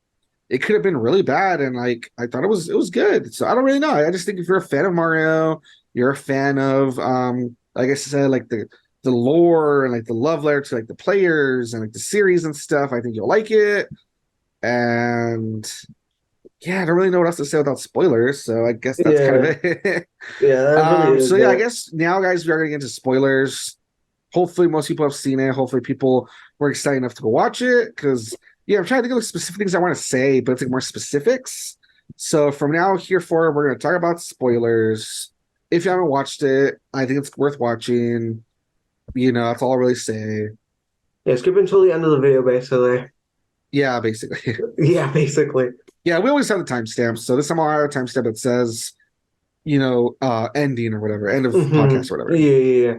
it could have been really bad. And like I thought it was good. So I don't really know. I just think if you're a fan of Mario, you're a fan of like I said, like the lore and like the love letter to like the players and like the series and stuff, I think you'll like it. And yeah, I don't really know what else to say without spoilers, so I guess that's kind Yeah, of it. yeah, that really So is yeah, I it. guess now, guys, we are gonna get into spoilers. Hopefully, most people have seen it. Hopefully, people were excited enough to go watch it because yeah, I'm trying to think of specific things I want to say, but it's like more specifics. So from now here forward, we're gonna talk about spoilers. If you haven't watched it, I think it's worth watching. That's all I'll really say. Yeah, skip until the end of the video, basically. Yeah, basically. Yeah, basically. Yeah, we always have the timestamps. So this time I'll have a timestamp that says, ending or whatever, end of podcast or Yeah, whatever. yeah, yeah.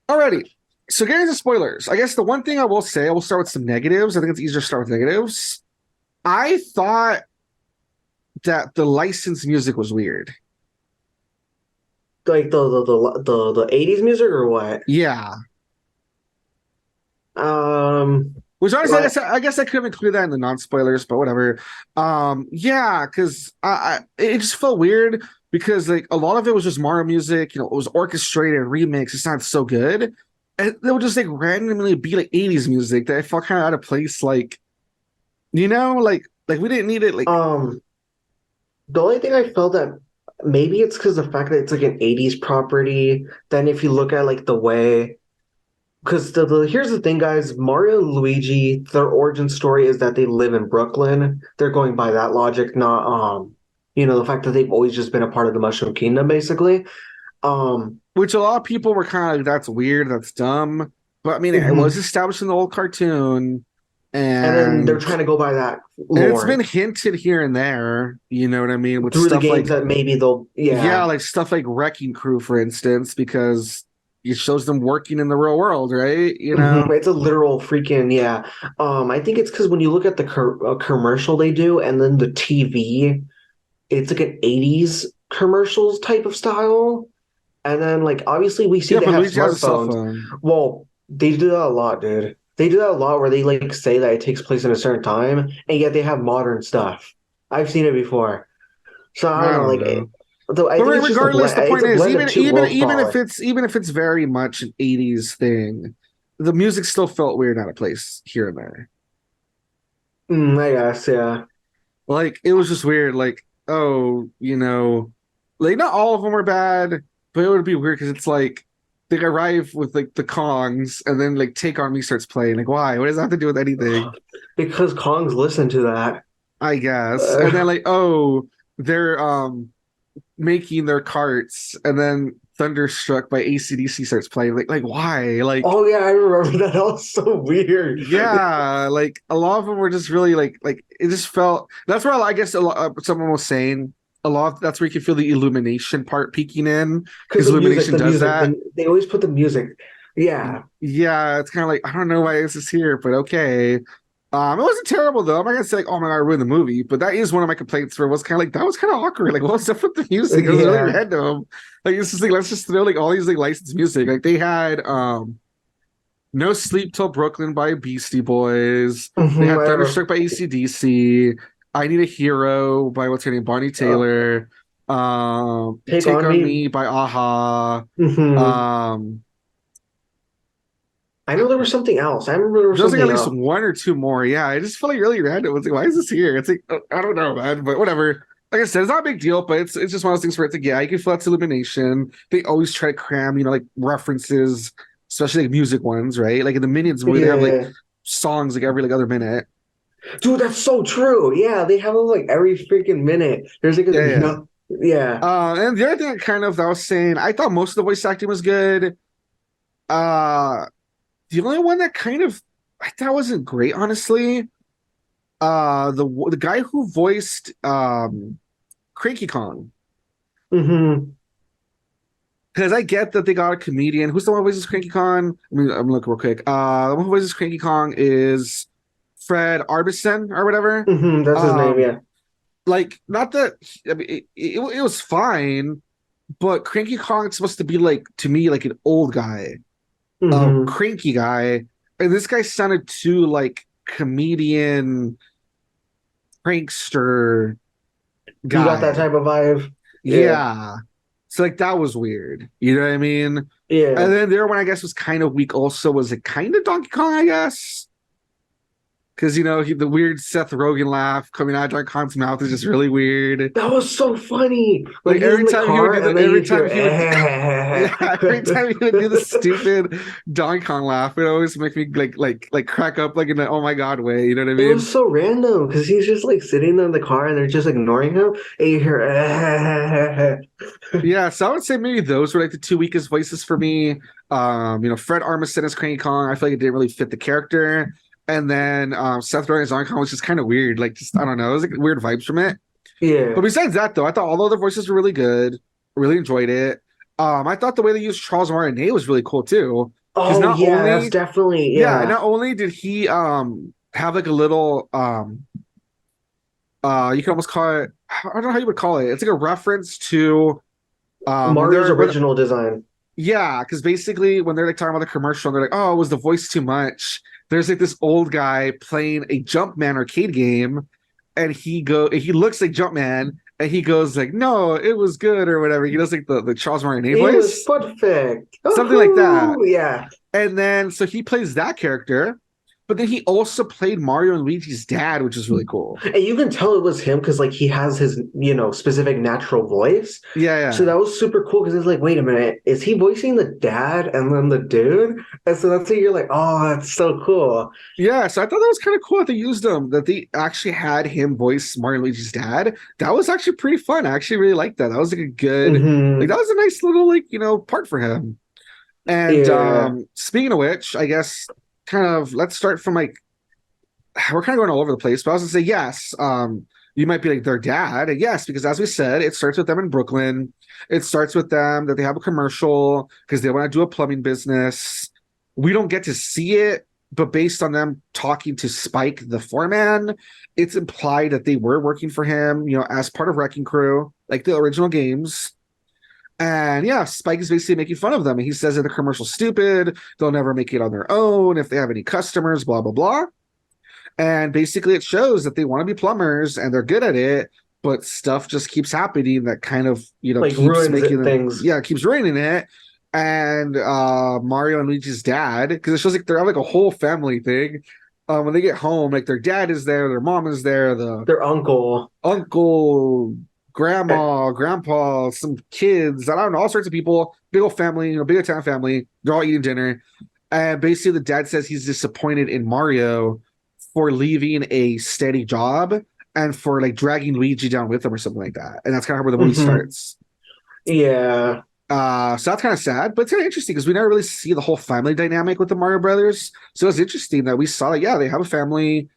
Alrighty. So getting into spoilers. I guess the one thing I will say, I will start with some negatives. I think it's easier to start with negatives. I thought that the licensed music was weird. Like the 80s music or what? Yeah. Um, Which honestly, what? I guess I could have included that in the non-spoilers, but whatever. Yeah, because it just felt weird because like a lot of it was just Mario music, it was orchestrated remix. It sounded so good, and they would just like randomly be like 80s music that I felt kind of out of place. Like we didn't need it. Like The only thing I felt that maybe it's because the fact that it's like an 80s property, then if you look at like the way because here's the thing, guys, Mario and Luigi, their origin story is that they live in Brooklyn. They're going by that logic, not the fact that they've always just been a part of the Mushroom Kingdom, basically. Um, which a lot of people were kind of like, that's weird, that's dumb. But I mean, it was mhm. established in the old cartoon, And then they're and trying to go by that and it's been lore hinted here and there, you know what I mean, with through the stuff games like that maybe they'll, yeah, yeah. like stuff like Wrecking Crew, for instance, because it shows them working in the real world, right? It's a literal freaking yeah. I think it's because when you look at the commercial they do, and then the TV, it's like an '80s commercials type of style. And then like obviously we see Yeah, they but have Luigi has a cell smartphones. phone. Well, they do that a lot, dude. They do that a lot where they like say that it takes place in a certain time, and yet they have modern stuff. I've seen it before. So I don't I know, don't like, know. though I But think it's just a regardless, blend. the It's point a is, blend of even two even worlds, even if probably. it's very much an 80s thing, the music still felt weird out of place here and there. I guess, yeah. Like it was just weird. Like, oh, like not all of them were bad, but it would be weird because it's like they arrive with like the Kongs and then like Take On Me starts playing. Like, why? What does that have to do with anything? Because Kongs listen to that. I guess. And then Uh, like, oh, they're making their carts, and then Thunderstruck by AC/DC starts playing. Like why? Like, oh yeah, I remember that. That was so weird. yeah, like a lot of them were just really like it just felt. That's where I guess a lot, someone was saying a lot. That's where you can feel the illumination part peeking in Because because illumination the does music, that. they always put the music. Yeah. Yeah, it's kind of like I don't know why this is here, but okay. It wasn't terrible though. I'm not gonna say like, oh my god, I ruined the movie, but that is one of my complaints. Where it was kind of like that was kind of awkward. Like, what's up with the music? It was really Yeah. random. Like, it's just like let's just throw like all these like licensed music. Like they had No Sleep Till Brooklyn by Beastie Boys. They had I remember. Thunderstruck by AC/DC. I Need a Hero by what's her name, Bonnie Uh, Taylor. Take Take on on Me. Me by Aha. hmm Um, I know there was something else. I remember there was There's like at something least else. one or two more. Yeah, I just feel like really random. It's like, why is this here? It's like, I don't know, man, but whatever. Like I said, it's not a big deal, but it's just one of those things where it's like, yeah, you can feel that's illumination. They always try to cram, like references, especially like music ones, right? Like in the Minions movie, they have like Yeah. songs like every like other minute. Dude, that's so true. Yeah, they have them like every freaking minute. There's like a, Yeah, yeah. yeah. And the other thing that I was saying, I thought most of the voice acting was good. Uh, the only one that kind of I thought wasn't great, honestly. The guy who voiced Cranky Kong, hmm because I get that they got a comedian. Who's the one who voices Cranky Kong? I'm looking real quick. The one who voices Cranky Kong is Fred Armisen or whatever. That's his name, Um, yeah. like not that I mean, it was fine, but Cranky Kong is supposed to be like to me like an old guy, a hmm cranky guy, and this guy sounded too like comedian prankster You got that guy. type of vibe? Yeah. Yeah. So like that was weird. You know what I mean? Yeah. And then the other one I guess was kind of weak also was it kind of Donkey Kong, I guess. because the weird Seth Rogen laugh coming out of Dark Khan's mouth is just really weird. That was so funny. When Like he's every in the time he would car do and the, then every you time hear he would, yeah, every time he would do the stupid Donkey Kong laugh, it always make me like crack up like in an oh my god way. You know what I It mean? was so random because he's just like sitting in the car and they're just ignoring him, and you hear Yeah, so I would say maybe those were like the two weakest voices for me. Fred Armisen as Cranky Kong, I feel like it didn't really fit the character. And then Seth Rogen as Donkey Kong was just kind of weird. Like, just I don't know, it was like weird vibes from it. But yeah. besides that, though, I thought all the other voices were really good. Really enjoyed it. I thought the way they used Charles Martinet was really cool too. Because Oh yeah, that's definitely not only did he have like a little you can almost call it, I don't know how you would call it. It's like a reference to when Mario's they're when original design. yeah, because basically when they're like talking about the commercial, they're like, "Oh, was the voice too much?" There's like this old guy playing a Jumpman arcade game, and he looks like Jumpman, and he goes like, "No, it was good" or whatever. He does like the Charles Martinet It was voice, perfect. something like that. Oh yeah. And then so he plays that character, but then he also played Mario and Luigi's dad, which is really cool. And you can tell it was him because like he has his, specific natural voice. Yeah, So yeah. that was super cool because it's like, wait a minute, is he voicing the dad and then the dude? And so that's what you're like, oh, that's so cool. Yeah, so I thought that was kind of cool that they used him, that they actually had him voice Mario and Luigi's dad. That was actually pretty fun. I actually really liked that. That was like a good, like Hmm. that was a nice little like, part for him. And Yeah. speaking of which, I guess kind of let's start from like we're kind of going all over the place, but I was gonna say yes. You might be like their dad, and yes, because as we said, it starts with them in Brooklyn. It starts with them that they have a commercial because they want to do a plumbing business. We don't get to see it, but based on them talking to Spike, the foreman, it's implied that they were working for him, as part of Wrecking Crew, like the original games. And yeah, Spike is basically making fun of them. And he says that the commercial's stupid. They'll never make it on their own if they have any customers, blah, blah, blah. And basically, it shows that they want to be plumbers and they're good at it, but stuff just keeps happening that kind of, Like keeps ruins making it, them, things. yeah, keeps ruining it. And Mario and Luigi's dad, because it shows like they're like a whole family thing. When they get home, like their dad is there, their mom is there, the Their uncle. uncle, Eh, grandma, grandpa, some kids, I don't know, all sorts of people, big old family, big Italian family. They're all eating dinner. And basically, the dad says he's disappointed in Mario for leaving a steady job and for like dragging Luigi down with him or something like that. And that's kind of where the movie hmm. starts. Yeah. So that's kind of sad, but it's kind of interesting because we never really see the whole family dynamic with the Mario brothers. So it's interesting that we saw that, yeah, they have a family,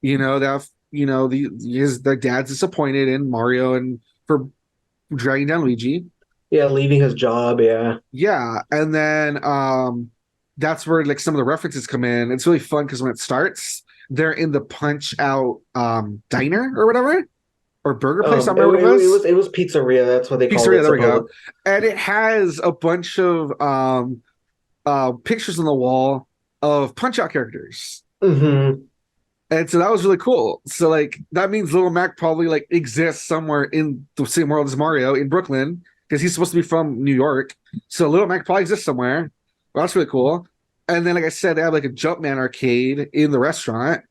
they have, their dad's disappointed in Mario and for dragging down Luigi. Yeah, leaving his job, yeah. Yeah. And then that's where like some of the references come in. It's really fun because when it starts, they're in the Punch Out diner or whatever, or burger place. I don't remember what it was. It was pizzeria, that's what they called Pizzeria, it, there we go. supposedly. And it has a bunch of pictures on the wall of Punch Out characters. Hmm. And so that was really cool. So like that means Little Mac probably like exists somewhere in the same world as Mario in Brooklyn because he's supposed to be from New York. So Little Mac probably exists somewhere. Well, that's really cool. And then, like I said, they have like a Jumpman arcade in the restaurant.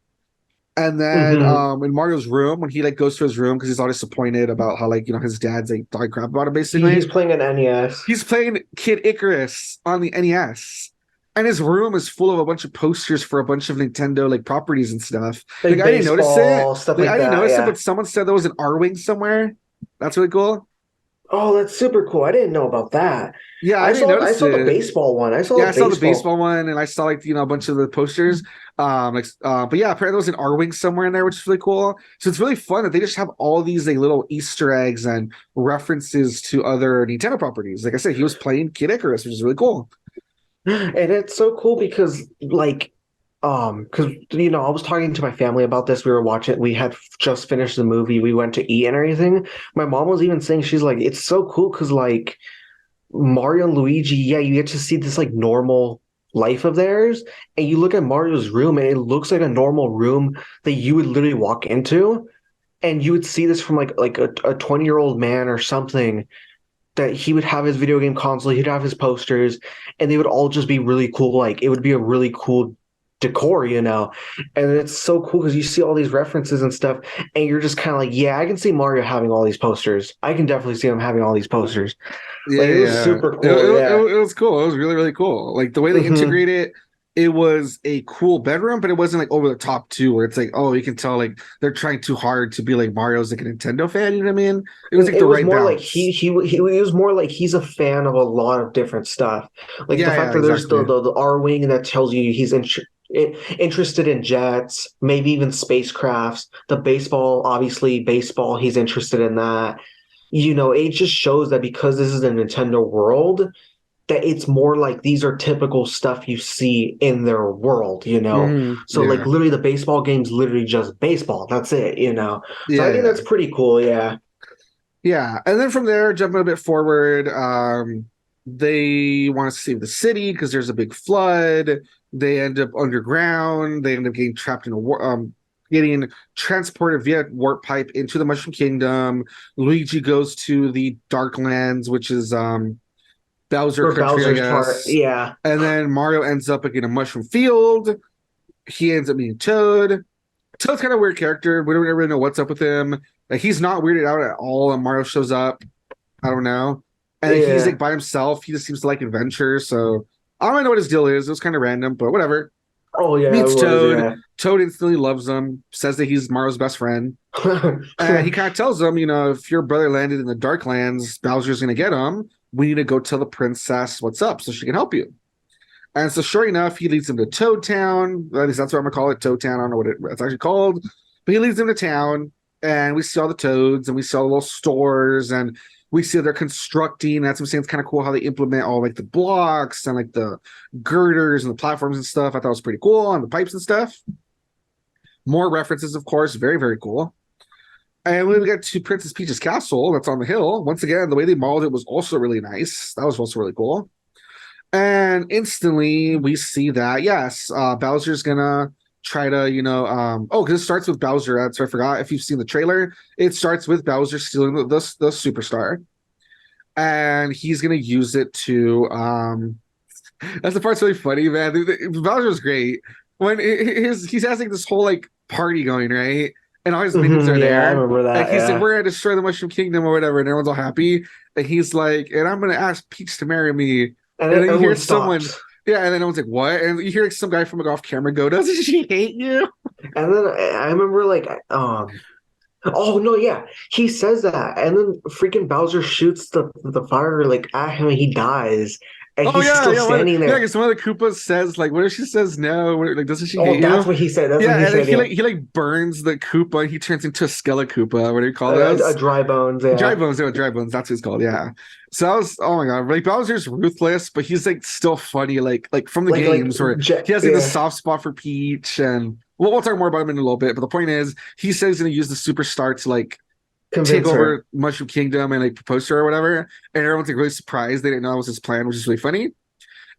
And then Hmm. in Mario's room, when he like goes to his room because he's all disappointed about how like his dad's like talking crap about him, He's basically. playing an NES. He's playing Kid Icarus on the NES. And his room is full of a bunch of posters for a bunch of Nintendo like properties and stuff. Like Like I didn't notice it. baseball, stuff Like like I didn't that, notice it, yeah. but someone said there was an R-Wing somewhere. That's really cool. Oh, that's super cool. I didn't know about that. Yeah, I didn't I notice saw the it. baseball one. I saw Yeah, the I saw the baseball. baseball one, and I saw like a bunch of the posters. But yeah, apparently there was an R-Wing somewhere in there, which is really cool. So it's really fun that they just have all these like little Easter eggs and references to other Nintendo properties. Like I said, he was playing Kid Icarus, which is really cool. And it's so cool because because I was talking to my family about this. We were watching, we had just finished the movie, we went to eat and everything. My mom was even saying, she's like, it's so cool because like Mario and Luigi, yeah, you get to see this like normal life of theirs, and you look at Mario's room and it looks like a normal room that you would literally walk into, and you would see this from like a 20-year-old man or something, that he would have his video game console, he'd have his posters, and they would all just be really cool. Like it would be a really cool decor, and it's so cool because you see all these references and stuff, and you're just kind of like, yeah, I can see Mario having all these posters. I can definitely see him having all these posters. Yeah, Like, it was yeah. super cool. Yeah. It was cool. It was really, really cool. Like the way they Hmm. integrate it, it was a cool bedroom, but it wasn't like over the top too, where it's like, oh, you can tell like they're trying too hard to be like Mario's like a Nintendo fan. You know what I mean? It was like It the was right more like balance. he was more like he's a fan of a lot of different stuff. Like the Yeah, fact yeah, that there's exactly. the R wing that tells you he's interested in jets, maybe even spacecrafts. The baseball, obviously baseball, he's interested in that. It just shows that because this is a Nintendo world, that it's more like these are typical stuff you see in their world. So like Yeah, literally the baseball game's literally just baseball. That's it. So I yeah, think yeah, that's pretty cool, yeah. yeah. And then from there, jumping a bit forward, they want to save the city because there's a big flood. They end up underground. They end up getting trapped in getting transported via warp pipe into the Mushroom Kingdom. Luigi goes to the Darklands, which is Bowser For country, I Bowser's part, guess. yeah. And then Mario ends up like in a mushroom field. He ends up being Toad. Toad's kind of a weird character. We don't really know what's up with him. Like he's not weirded out at all, and Mario shows up. I don't know. And like, he's like Yeah. by himself. He just seems to like adventure. So I don't really know what his deal is. It was kind of random, but whatever. Oh yeah, it Meets was, Toad. yeah. Toad instantly loves him. Says that he's Mario's best friend. And he kind of tells him, if your brother landed in the Darklands, Bowser's gonna get him. We need to go tell the princess what's up so she can help you. And so, sure enough, he leads them to Toad Town. At least that's what I'm gonna call it, Toad Town. I don't know what it's actually called, but he leads them to town, and we see all the toads, and we see all the little stores, and we see they're constructing. That's what I'm saying. It's kind of cool how they implement all like the blocks and like the girders and the platforms and stuff. I thought it was pretty cool, and the pipes and stuff. More references, of course, very, very cool. And when we get to Princess Peach's castle, that's on the hill. Once again, the way they modeled it was also really nice. That was also really cool. And instantly we see that, yes, Bowser's gonna try to, because it starts with Bowser. That's what I forgot. If you've seen the trailer, it starts with Bowser stealing the superstar. And he's gonna use it to that's the part's really funny, man. Bowser's great. When he's has like this whole like party going, right? And all his minions are Yeah, I there. remember Like that, he's like, yeah. we're gonna destroy the Mushroom Kingdom or whatever, and everyone's all happy. And he's like, and I'm gonna ask Peach to marry me. And And then then you hear everyone someone, stops. yeah, and then everyone's like, what? And you hear like, some guy from like off camera go, doesn't she hate you? And then I remember like oh no, yeah. He says that. And then freaking Bowser shoots the fire like at him and he dies. And Oh he's yeah, still yeah, what? standing Yeah, there. because one of the Koopas says like, what if she says no? Like, doesn't she Oh, hate that's you? what he said. That's what Yeah, he and then said, he yeah. like he like burns the Koopa. And he turns into a Skele-Koopa. What do you call A those? dry bones, Dry yeah. bones, yeah, dry bones. That's what it's called. Yeah. So I was, oh my god, like Bowser's ruthless, but he's like still funny, like from the games where he has like this Yeah. soft spot for Peach, and we'll talk more about him in a little bit. But the point is, he says he's gonna use the superstar to like take Convince her. over Mushroom Kingdom and like propose to her or whatever. And everyone's like really surprised. They didn't know that was his plan, which is really funny.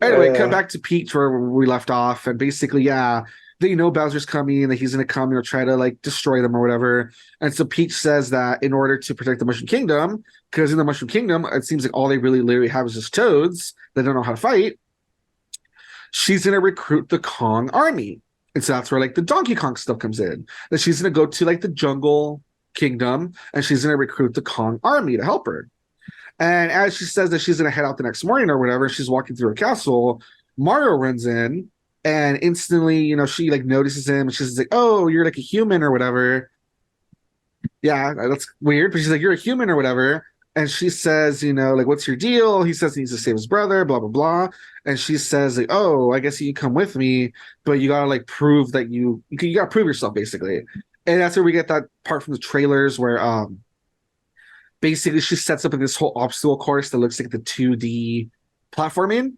Anyway, cut Yeah. back to Peach where we left off, and basically, yeah, they know Bowser's coming and that he's gonna come, try to like destroy them or whatever. And so Peach says that in order to protect the Mushroom Kingdom, because in the Mushroom Kingdom, it seems like all they really literally have is just toads that don't know how to fight. She's gonna recruit the Kong army. And so that's where like the Donkey Kong stuff comes in. That she's gonna go to like the jungle kingdom and she's gonna recruit the Kong army to help her. And as she says that she's going to head out the next morning or whatever, she's walking through her castle. Mario runs in and instantly, she like notices him and she's like, "Oh, you're like a human or whatever." Yeah, that's weird. But she's like, "You're a human or whatever." And she says, like, "What's your deal?" He says he needs to save his brother, blah, blah, blah. And she says, like, "Oh, I guess you can come with me, but you got to like prove that you got to prove yourself basically." And that's where we get that part from the trailers where, basically she sets up this whole obstacle course that looks like the 2D platforming,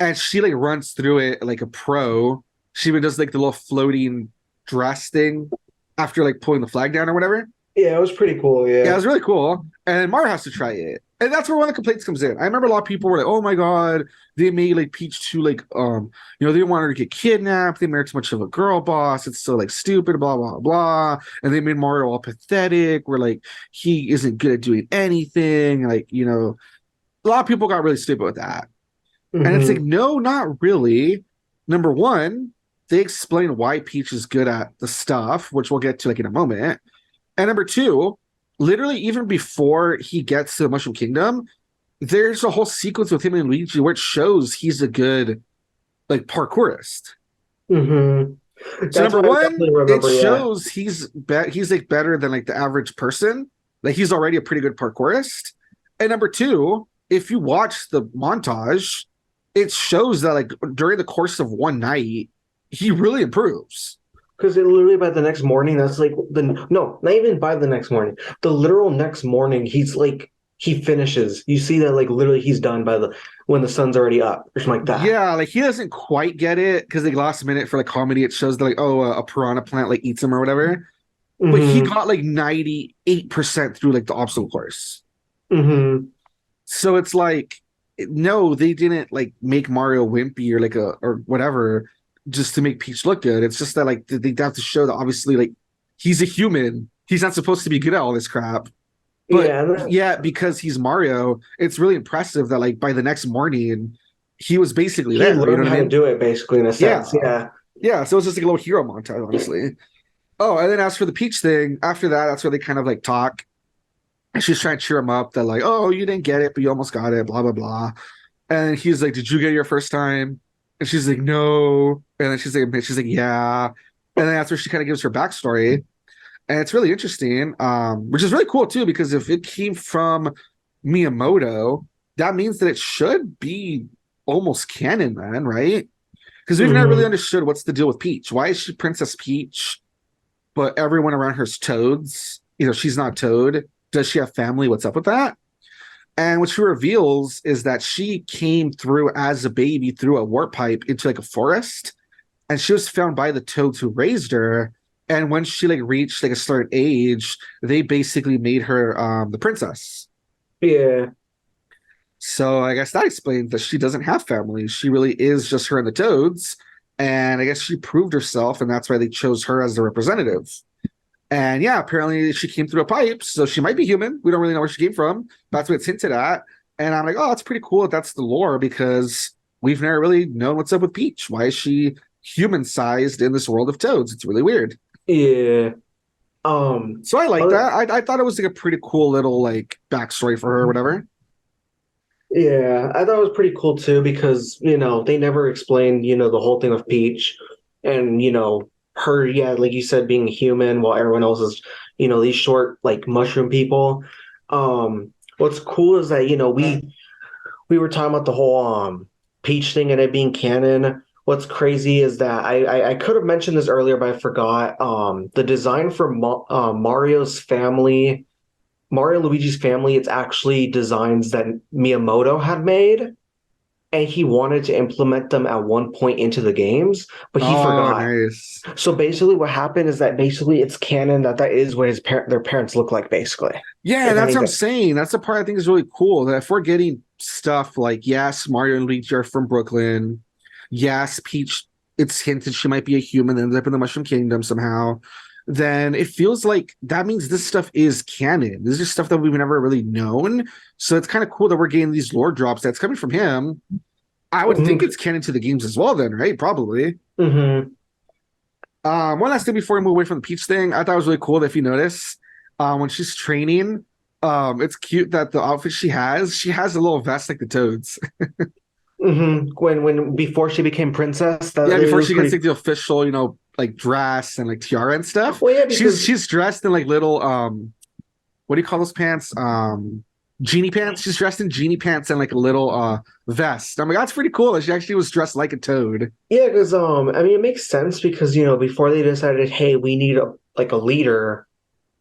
and she like runs through it like a pro. She even does like the little floating dress thing after like pulling the flag down or whatever. Yeah, it was pretty cool, Yeah, it yeah. was really cool. And Mario has to try it. And that's where one of the complaints comes in. I remember a lot of people were like, "Oh my god, they made like Peach too like they didn't want her to get kidnapped. They made her too much of a girl boss. It's so like stupid, blah blah blah." And they made Mario all pathetic, where like he isn't good at doing anything. Like, a lot of people got really stupid with that. And it's like, Hmm. no, not really. Number one, they explain why Peach is good at the stuff, which we'll get to like in a moment. And number two, literally even before he gets to the Mushroom Kingdom, there's a whole sequence with him and Luigi where it shows he's a good like parkourist. Mm-hmm. So That's number what I one, definitely it remember. Yeah. shows he's like better than like the average person. Like he's already a pretty good parkourist. And number two, if you watch the montage, it shows that like during the course of one night, he really improves. Because it literally by the next morning, that's like the no, not even by the next morning. The literal next morning, he's like he finishes. You see that like literally he's done by the when the sun's already up or something like that. Yeah, like he doesn't quite get it because like last minute for like comedy, it shows that like a piranha plant like eats him or whatever. But he Mm-hmm. got like 98% through like the obstacle course. Mm-hmm. So it's like no, they didn't like make Mario wimpy or like a or whatever just to make Peach look good. It's just that like they have to show that obviously like he's a human. He's not supposed to be good at all this crap. But Yeah, yeah, because he's Mario, it's really impressive that like by the next morning he was basically he there. You know learned what how I to mean? do it basically in a Yeah. sense. Yeah. Yeah. So it's just like a little hero montage, honestly. Oh, and then as for the Peach thing, after that, that's where they kind of like talk. And she's trying to cheer him up that like, oh, you didn't get it, but you almost got it, blah, blah, blah. And he's like, did you get it your first time? And she's like, no. And then she's like, yeah. And then that's where she kind of gives her backstory. And it's really interesting, which is really cool too, because if it came from Miyamoto, that means that it should be almost canon then, right? Because we've never really Mm-hmm. understood what's the deal with Peach. Why is she Princess Peach, but everyone around her's Toads? You know, she's not Toad. Does she have family? What's up with that? And what she reveals is that she came through as a baby through a warp pipe into like a forest, and she was found by the Toads who raised her. And when she like reached like a certain age, they basically made her the princess. Yeah. So I guess that explains that she doesn't have family. She really is just her and the Toads. And I guess she proved herself, and that's why they chose her as the representative. And yeah, apparently she came through a pipe, so she might be human. We don't really know where she came from. That's what it's hinted at. And I'm like, oh, that's pretty cool if that's the lore because we've never really known what's up with Peach. Why is she human sized in this world of Toads? It's really weird. Yeah. So I like Other, that. I thought it was like a pretty cool little like backstory for her or whatever. yeah, I thought it was pretty cool too because, they never explained, the whole thing of Peach and, her, yeah, like you said, being human while everyone else is, these short, like mushroom people. What's cool is that, we were talking about the whole Peach thing and it being canon. What's crazy is that I could have mentioned this earlier, but I forgot. The design for Mario's family, Mario and Luigi's family, it's actually designs that Miyamoto had made, and he wanted to implement them at one point into the games, but he Oh, forgot. nice. So basically, what happened is that basically it's canon that is what their parents look like, basically. Yeah, If that's what I'm anything. saying. That's the part I think is really cool. That if we're getting stuff like, yes, Mario and Luigi are from Brooklyn. Yes, Peach, it's hinted she might be a human, ends up in the Mushroom Kingdom somehow. Then it feels like that means this stuff is canon. This is stuff that we've never really known. So it's kind of cool that we're getting these lore drops that's coming from him. I would think it's canon to the games as well, then, right? Probably. Mm-hmm. One last thing before we move away from the Peach thing, I thought it was really cool that if you notice, when she's training, it's cute that the outfit she has a little vest like the Toads. Mm-hmm. When before she became princess, Yeah, it before was she gets pretty. like the official, like dress and like tiara and stuff. Well, yeah, She's because she's dressed in like little what do you call those pants? Genie pants. She's dressed in genie pants and like a little vest. I'm like, that's pretty cool. She actually was dressed like a toad. yeah, because I mean, it makes sense because before they decided, hey, we need a leader.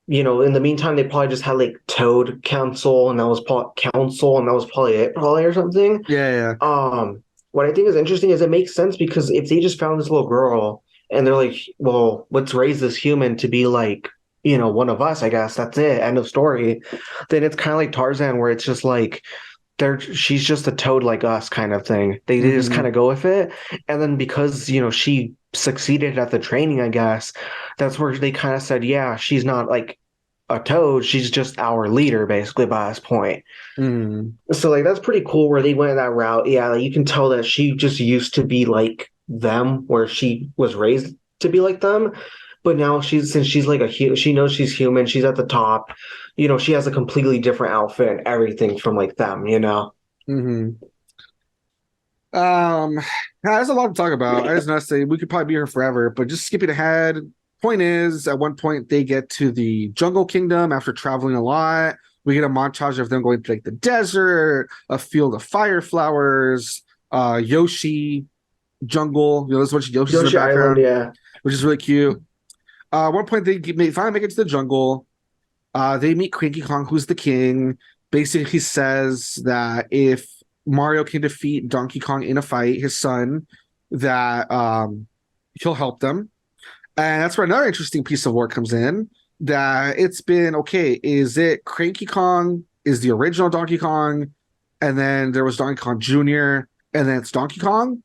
In the meantime, they probably just had like Toad Council, and that was probably it, probably or something. Yeah, What I think is interesting is it makes sense because if they just found this little girl and they're like, well, let's raise this human to be like, one of us, I guess that's it, end of story. Then it's kind of like Tarzan, where it's just like she's just a toad like us kind of thing. They just kind Mhm. of go with it, and then because she succeeded at the training, I guess that's where they kind of said, yeah, she's not like a toad, she's just our leader basically by this point. Mhm. So like that's pretty cool where they went that route. Yeah, like you can tell that she just used to be like them, where she was raised to be like them. But now since she's like she knows she's human, she's at the top. She has a completely different outfit and everything from like them. Hmm. Yeah, there's a lot to talk about. I just want to say we could probably be here forever, but just skipping ahead. Point is, at one point they get to the jungle kingdom after traveling a lot. We get a montage of them going to like the desert, a field of fire flowers, Yoshi jungle. There's a bunch of Yoshis in the Yoshi Island, background, yeah. which is really cute. At one point they finally make it to the jungle. They meet Cranky Kong, who's the king. Basically, he says that if Mario can defeat Donkey Kong in a fight, his son, that he'll help them. And that's where another interesting piece of lore comes in. That it's been okay. Is it Cranky Kong is the original Donkey Kong, and then there was Donkey Kong Jr., and then it's Donkey Kong,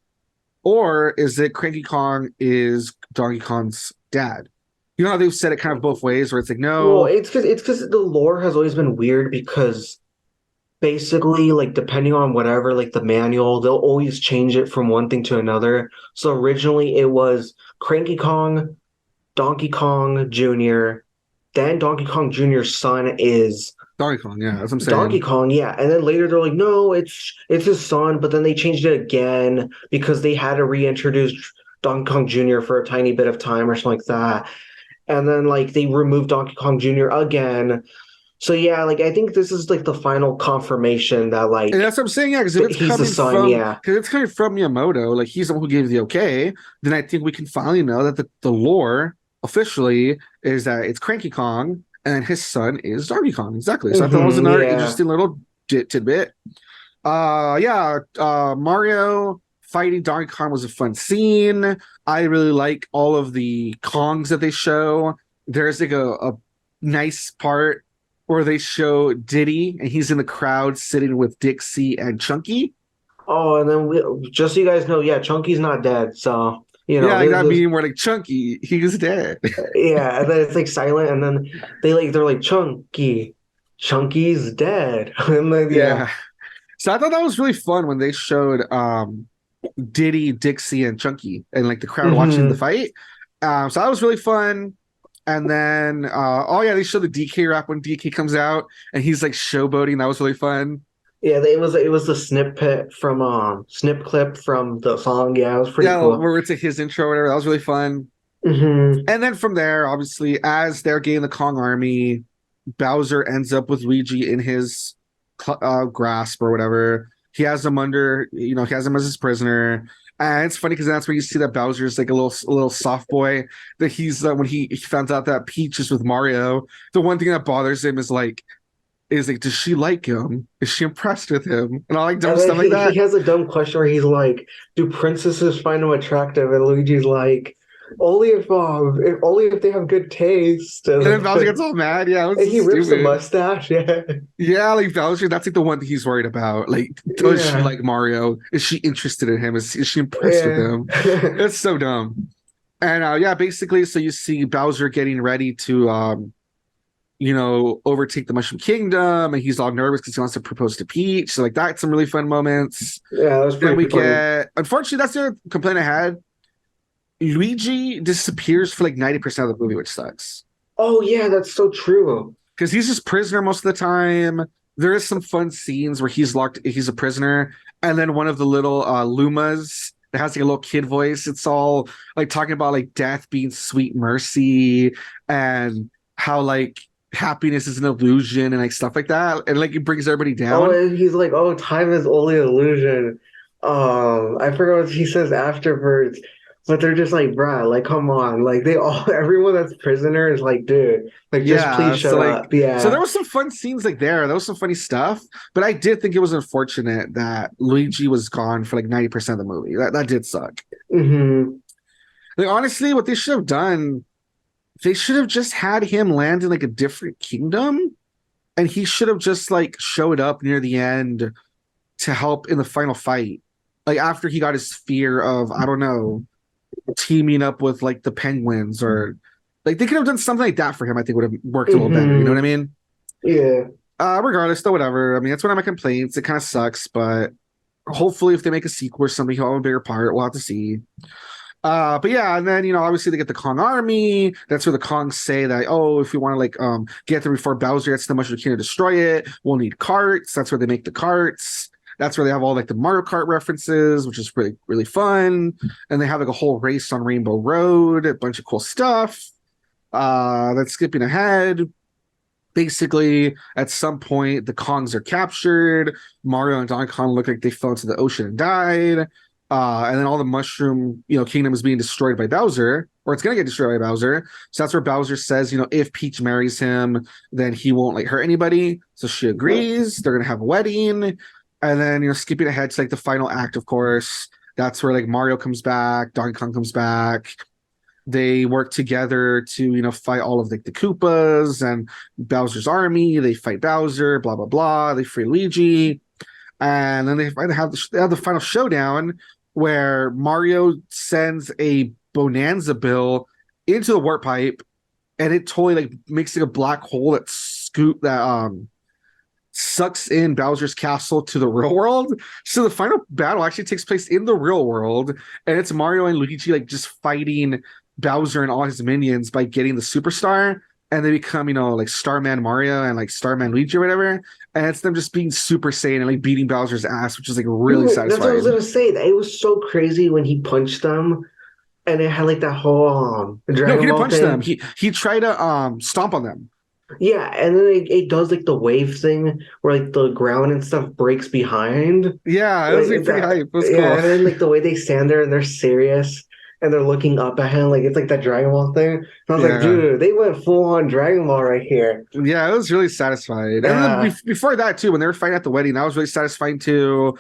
or is it Cranky Kong is Donkey Kong's dad? You know how they've said it kind of both ways, where it's like Well, no, it's because the lore has always been weird because basically, like, depending on whatever, like the manual, they'll always change it from one thing to another. So originally it was Cranky Kong, Donkey Kong Jr., then Donkey Kong Jr.'s son is Donkey Kong. Yeah, that's what I'm Donkey saying. Kong, yeah. And then later they're like, no, it's his son, but then they changed it again because they had to reintroduce Donkey Kong Jr. for a tiny bit of time or something like that. And then like they removed Donkey Kong Jr. again. So yeah, like I think this is like the final confirmation that And like that's what I'm saying, yeah, because if it's he's the coming son, from yeah. because it's coming from Miyamoto, like he's the one who gave the okay, then I think we can finally know that the lore officially is that it's Cranky Kong and his son is Donkey Kong. Exactly. So I thought that was another Yeah. interesting little tidbit. Yeah, Mario fighting Donkey Kong was a fun scene. I really like all of the Kongs that they show. There's like a nice part where they show Diddy and he's in the crowd sitting with Dixie and Chunky. Oh, and then just so you guys know, yeah, Chunky's not dead. So, Yeah, like that there's meeting where like Chunky, he's dead. yeah, and then it's like silent, and then they're like Chunky's dead. And then yeah. Yeah. So I thought that was really fun when they showed Diddy, Dixie, and Chunky and like the crowd watching the Hmm. fight. So that was really fun. And then oh yeah, they show the DK rap when DK comes out and he's like showboating. That was really fun. Yeah, it was the snip clip from the song. Yeah, it was pretty Yeah, cool. where it's like his intro or whatever. That was really fun. Hmm. And then from there, obviously, as they're getting the Kong army, Bowser ends up with Luigi in his grasp or whatever. He has him under, he has him as his prisoner. And it's funny because that's where you see that Bowser's like a little soft boy. That he's when he found out that Peach is with Mario. The one thing that bothers him is like, does she like him? Is she impressed with him? And all like dumb And then stuff like he that. has a dumb question where he's like, "Do princesses find him attractive?" And Luigi's like, "Only if they have good taste." And then And, Bowser gets all mad. Yeah, it was and so he rips the stupid. mustache. Yeah, Yeah, like Bowser, that's like the one thing he's worried about. Like, does she yeah, like Mario? Is she interested in him? Is she impressed with yeah. him? It's so dumb. And yeah, basically, so you see Bowser getting ready to overtake the Mushroom Kingdom, and he's all nervous because he wants to propose to Peach. So like that's some really fun moments. Yeah, that was Then we pretty funny. get unfortunately that's the other complaint I had. Luigi disappears for like 90% of the movie, which sucks. Oh yeah, that's so true. Because he's just prisoner most of the time. There is some fun scenes where he's a prisoner, and then one of the little Lumas that has like a little kid voice. It's all like talking about like death being sweet mercy and how like happiness is an illusion and like stuff like that, and like it brings everybody Oh, down. and he's like, "Oh, time is only illusion." I forgot what he says afterwards, but they're just like, "Bruh, like, come on!" Like, everyone that's prisoner is like, "Dude, like, just please Yeah, shut up." so there Yeah. was some fun scenes like there. There was some funny stuff, but I did think it was unfortunate that Luigi was gone for like 90% of the movie. That did suck. Hmm. Like honestly, what they should have done, they should have just had him land in like a different kingdom, and he should have just like showed up near the end to help in the final fight. Like after he got his fear of, I don't know, teaming up with like the penguins or like they could have done something like that for him, I think would have worked a little better. You know what I Hmm. mean? Yeah. Regardless, though, whatever. I mean, that's one of my complaints. It kind of sucks, but Hopefully, if they make a sequel or something, he'll have a bigger part. We'll have to see. But yeah, and then obviously they get the Kong army. That's where the Kongs say that, oh, if you want to get there before Bowser gets to the Mushroom Kingdom to destroy it, we'll need carts. That's where they make the carts. That's where they have all like the Mario Kart references, which is really really fun. And they have like a whole race on Rainbow Road, a bunch of cool stuff. That's skipping ahead. Basically, at some point, the Kongs are captured. Mario and Donkey Kong look like they fell into the ocean and died. And then all the Mushroom, Kingdom is being destroyed by Bowser, or it's gonna get destroyed by Bowser. So that's where Bowser says, if Peach marries him, then he won't like hurt anybody. So she agrees. They're gonna have a wedding, and then skipping ahead to like the final act, of course. That's where like Mario comes back, Donkey Kong comes back. They work together to fight all of like the Koopas and Bowser's army. They fight Bowser, blah blah blah. They free Luigi, and then they have the final showdown where Mario sends a Bonanza Bill into the warp pipe, and it totally like makes like a black hole that sucks in Bowser's castle to the real world. So the final battle actually takes place in the real world, and it's Mario and Luigi like just fighting Bowser and all his minions by getting the superstar, and they become like Starman Mario and like Starman Luigi or whatever, and it's them just being Super Saiyan and like beating Bowser's ass, which is like really satisfying. That's what I was gonna say. It was so crazy when he punched them, and it had like that whole Dragon No, he didn't Ball punch thing. them. He tried to stomp on them. Yeah, and then it does like the wave thing where like the ground and stuff breaks behind. Yeah, it was like pretty hype. It was cool. And then like the way they stand there and they're serious and they're looking up at him, like it's like that Dragon Ball thing. And I was like, dude, they went full on Dragon Ball right here. Yeah, it was really satisfying. And then before that too, when they were fighting at the wedding, that was really satisfying too.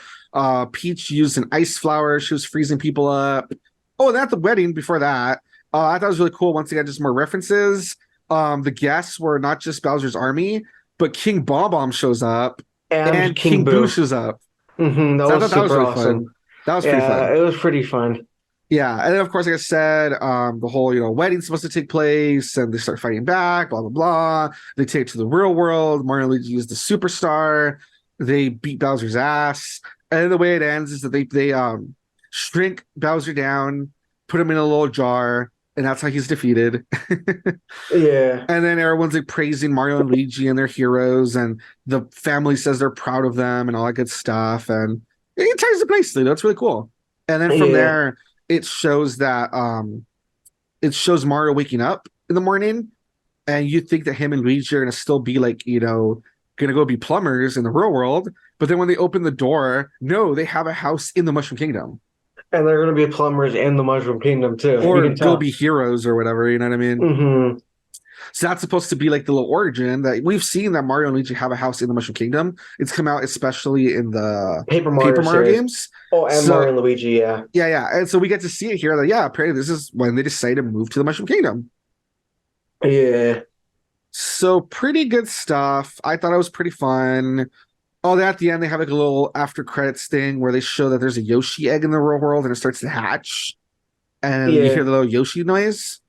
Peach used an ice flower. She was freezing people up. Oh, and at the wedding before that, I thought it was really cool. Once again, just more references. The guests were not just Bowser's army, but King Bomb shows up and King Boo shows up. Mm-hmm, that was super awesome. Fun. That was pretty fun. It was pretty fun. Yeah, and then of course, like I said, the whole wedding's supposed to take place, and they start fighting back. Blah blah blah. They take it to the real world. Mario and Luigi is the superstar. They beat Bowser's ass, and the way it ends is that they shrink Bowser down, put him in a little jar, and that's how he's defeated. Yeah. And then everyone's like praising Mario and Luigi and their heroes, and the family says they're proud of them and all that good stuff. And it ties the place. That's really cool. And then from there, it shows that Mario waking up in the morning, and you think that him and Luigi are gonna still be like, gonna go be plumbers in the real world. But then when they open the door, no, they have a house in the Mushroom Kingdom. And they're going to be plumbers in the Mushroom Kingdom, too. Or go be heroes or whatever, you know what I mean? Mm-hmm. So that's supposed to be like the little origin that we've seen that Mario and Luigi have a house in the Mushroom Kingdom. It's come out especially in the Paper Mario games. Oh, and Mario and Luigi, yeah. Yeah. And so we get to see it here that, apparently this is when they decide to move to the Mushroom Kingdom. Yeah. So pretty good stuff. I thought it was pretty fun. Oh, then at the end, they have like a little after credits thing where they show that there's a Yoshi egg in the real world and it starts to hatch. And you hear the little Yoshi noise.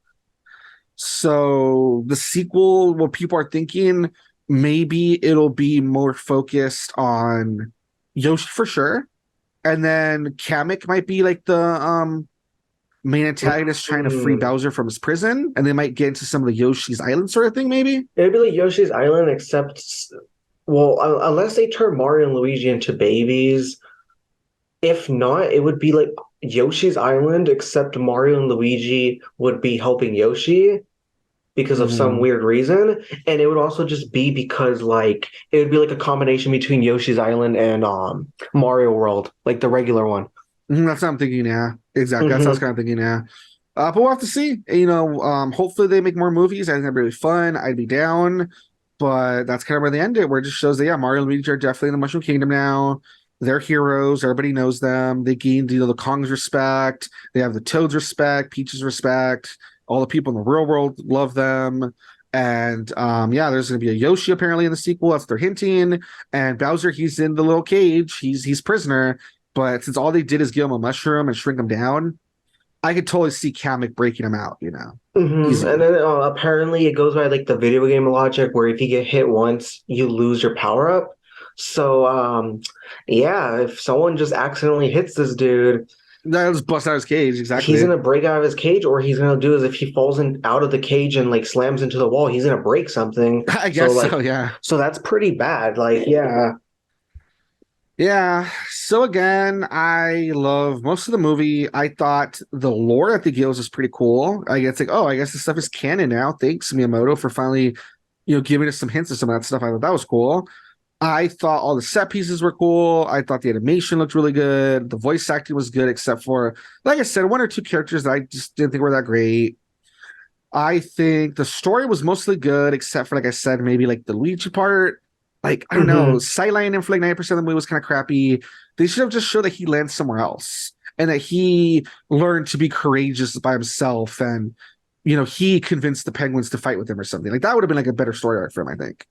So the sequel, what people are thinking, maybe it'll be more focused on Yoshi for sure. And then Kamek might be like the main antagonist trying to free Bowser from his prison. And they might get into some of the Yoshi's Island sort of thing, maybe. It'd be like Yoshi's Island, except... Well, unless they turn Mario and Luigi into babies. If not, it would be like Yoshi's Island, except Mario and Luigi would be helping Yoshi because of some weird reason. And it would also just be because, like, it would be like a combination between Yoshi's Island and Mario World, like the regular one. That's what I'm thinking, yeah. Exactly. That's what I was kind of thinking, yeah. But we'll have to see. Hopefully they make more movies. I think that'd be really fun. I'd be down. But that's kind of where they end it, where it just shows that, Mario and Luigi are definitely in the Mushroom Kingdom now. They're heroes. Everybody knows them. They gained, the Kong's respect. They have the Toad's respect, Peach's respect. All the people in the real world love them. And, there's going to be a Yoshi apparently in the sequel. That's what they're hinting. And Bowser, he's in the little cage. He's prisoner. But since all they did is give him a mushroom and shrink him down, I could totally see Kamek breaking him out, Mm-hmm. And then apparently it goes by like the video game logic where if you get hit once, you lose your power up. So yeah, if someone just accidentally hits this dude, That was bust out his cage, he's exactly. gonna break out of his cage, or he's gonna do is if he falls in out of the cage and like slams into the wall, he's gonna break something. I So guess so, like, yeah. so that's pretty bad. Like, yeah. Yeah. So again, I love most of the movie. I thought the lore at the Guilds was pretty cool. I guess like, oh, I guess this stuff is canon now. Thanks, Miyamoto, for finally, giving us some hints of some of that stuff. I thought that was cool. I thought all the set pieces were cool. I thought the animation looked really good. The voice acting was good, except for, like I said, one or two characters that I just didn't think were that great. I think the story was mostly good, except for, like I said, maybe like the Luigi part. Like, I don't know, Hmm. Sideline in for like 90% of the movie was kind of crappy. They should have just showed that he lands somewhere else and that he learned to be courageous by himself and, he convinced the penguins to fight with him or something. Like, that would have been like a better story arc for him, I think.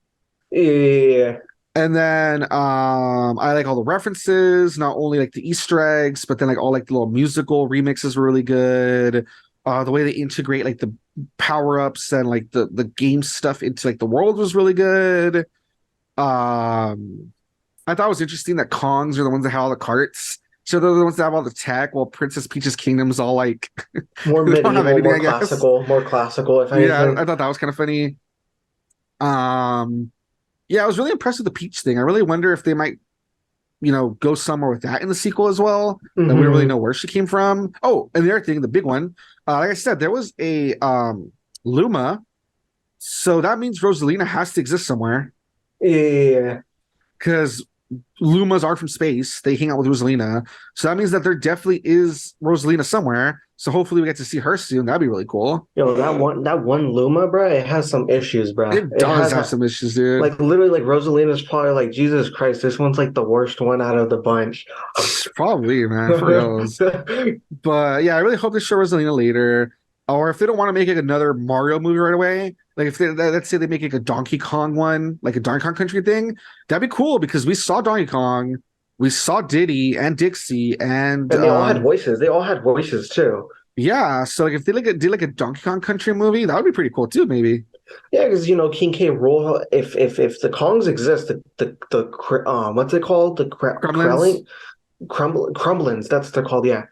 Yeah. And then I like all the references, not only like the Easter eggs, but then like all like the little musical remixes were really good. The way they integrate like the power-ups and like the game stuff into like the world was really good. I thought it was interesting that Kongs are the ones that have all the carts. So they're the ones that have all the tech, while Princess Peach's kingdom's all like More they don't have medieval, anything, I guess. more classical, if Yeah, anything. I thought that was kind of funny. Um, yeah, I was really impressed with the Peach thing. I really wonder if they might go somewhere with that in the sequel as well. That we don't really Hmm. know where she came from. Oh, and the other thing, the big one, like I said, there was a Luma, so that means Rosalina has to exist somewhere Yeah. because Lumas are from space. They hang out with Rosalina, so that means that there definitely is Rosalina somewhere. So hopefully we get to see her soon. That'd be really cool. Yo, that one Luma, bro, it has some issues, bro. It It does has have some issues, dude. like literally like Rosalina's probably like Jesus Christ, this one's like the worst one out of the bunch. Probably, man, for reals. But yeah, I really hope they show Rosalina later. Or if they don't want to make like another Mario movie right away, like if they let's say they make like a Donkey Kong one, like a Donkey Kong Country thing, that'd be cool because we saw Donkey Kong, we saw Diddy and Dixie, and And they all had voices. They all had voices too. yeah. So like if they did like a Donkey Kong Country movie, that would be pretty cool too, maybe. Yeah, because King K. Rool, if the Kongs exist, what's it called? The Gremlins. crumblins, that's what they're called, yeah.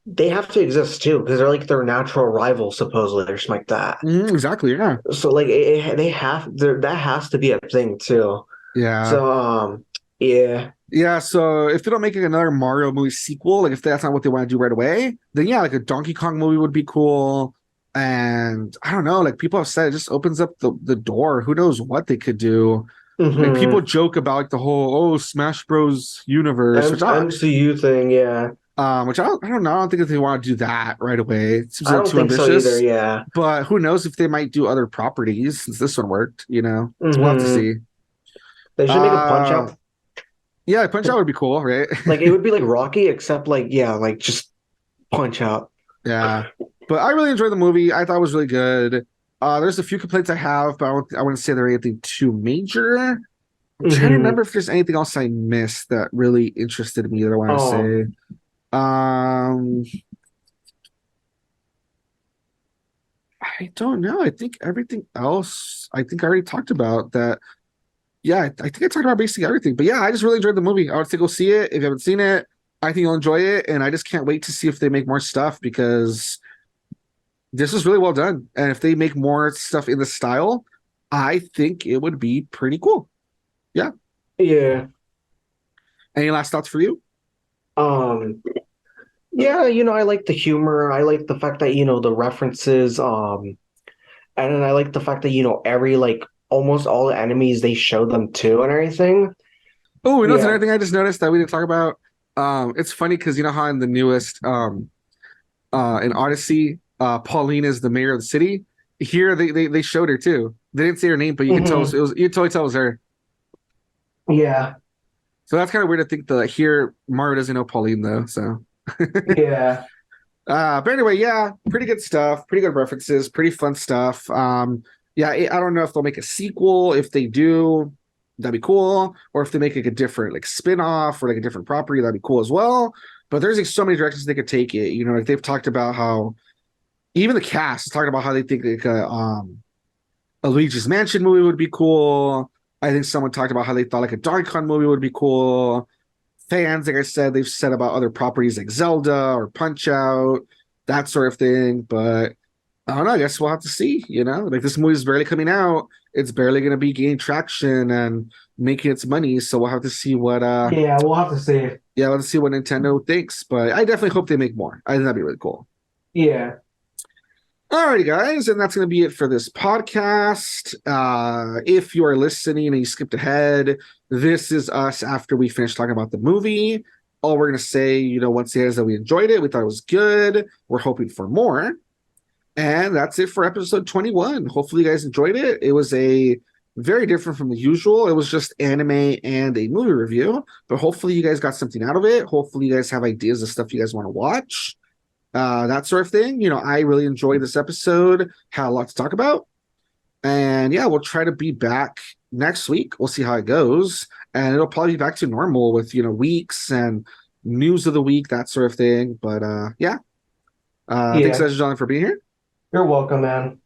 They have to exist too, because they're like their natural rivals, supposedly, or something like that. Exactly, yeah. So like that has to be a thing too. Yeah. So yeah. Yeah, so if they don't make like another Mario movie sequel, like if that's not what they want to do right away, then yeah, like a Donkey Kong movie would be cool. And I don't know, like people have said, it just opens up the door. Who knows what they could do? Like people Hmm. joke about like the whole Smash Bros. Universe, MCU thing, yeah. which I don't know. I don't think if they want to do that right away. It seems a I little don't too think so either, ambitious. yeah. But who knows if they might do other properties since this one worked. So we'll have to Hmm. see. They should make a punch Uh out. yeah, Punch Out would be cool, right? Like it would be like Rocky, except like yeah, like just punch out. Yeah, but I really enjoyed the movie. I thought it was really good. There's a few complaints I have, but I wouldn't say they're anything too major. I'm trying to Hmm. remember if there's anything else I missed that really interested me that I want to Um, say. Um, I don't know. I think everything else, I think I already talked about that. Yeah, I think I talked about basically everything. But yeah, I just really enjoyed the movie. I would say go see it if you haven't seen it. I think you'll enjoy it, and I just can't wait to see if they make more stuff because this is really well done. And if they make more stuff in the style, I think it would be pretty cool. Yeah. yeah. Any last thoughts for you? Um, yeah, I like the humor. I like the fact that, the references, and then I like the fact that, every like almost all the enemies they show them too and everything. Oh, it's Yeah. another thing I just noticed that we didn't talk about. It's funny because you know how in the newest in Odyssey, Pauline is the mayor of the city. Here they showed her too. They didn't say her name, but you can tell Hmm. you can totally tell it was her. Yeah. So that's kind of weird to think that here Mario doesn't know Pauline though. So Yeah. but anyway, yeah, pretty good stuff, pretty good references, pretty fun stuff. Yeah, I don't know if they'll make a sequel. If they do, that'd be cool. Or if they make like a different like spin-off or like a different property, that'd be cool as well. But there's like so many directions they could take it. Like they've talked about how even the cast is talking about how they think like a Luigi's Mansion movie would be cool. I think someone talked about how they thought like a Donkey Kong movie would be cool. Fans, like I said, they've said about other properties like Zelda or Punch Out, that sort of thing. But I don't know. I guess we'll have to see. Like this movie's barely coming out. It's barely going to be gaining traction and making its money. So we'll have to see what. Yeah, we'll have to see. Yeah, let's see what Nintendo thinks. But I definitely hope they make more. I think that'd be really cool. Yeah. Alrighty, guys, and that's going to be it for this podcast. If you are listening and you skipped ahead, this is us after we finished talking about the movie. All we're going to say, once again, is that we enjoyed it. We thought it was good. We're hoping for more. And that's it for episode 21. Hopefully, you guys enjoyed it. It was a very different from the usual. It was just anime and a movie review, but hopefully, you guys got something out of it. Hopefully, you guys have ideas of stuff you guys want to watch. That sort of thing. I really enjoyed this episode, had a lot to talk about. And yeah, we'll try to be back next week. We'll see how it goes. And it'll probably be back to normal with, weeks and news of the week, that sort of thing. But yeah. Thanks, guys, John, for being here. You're welcome, man.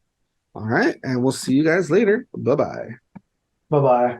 All right. And we'll see you guys later. Bye-bye. Bye-bye.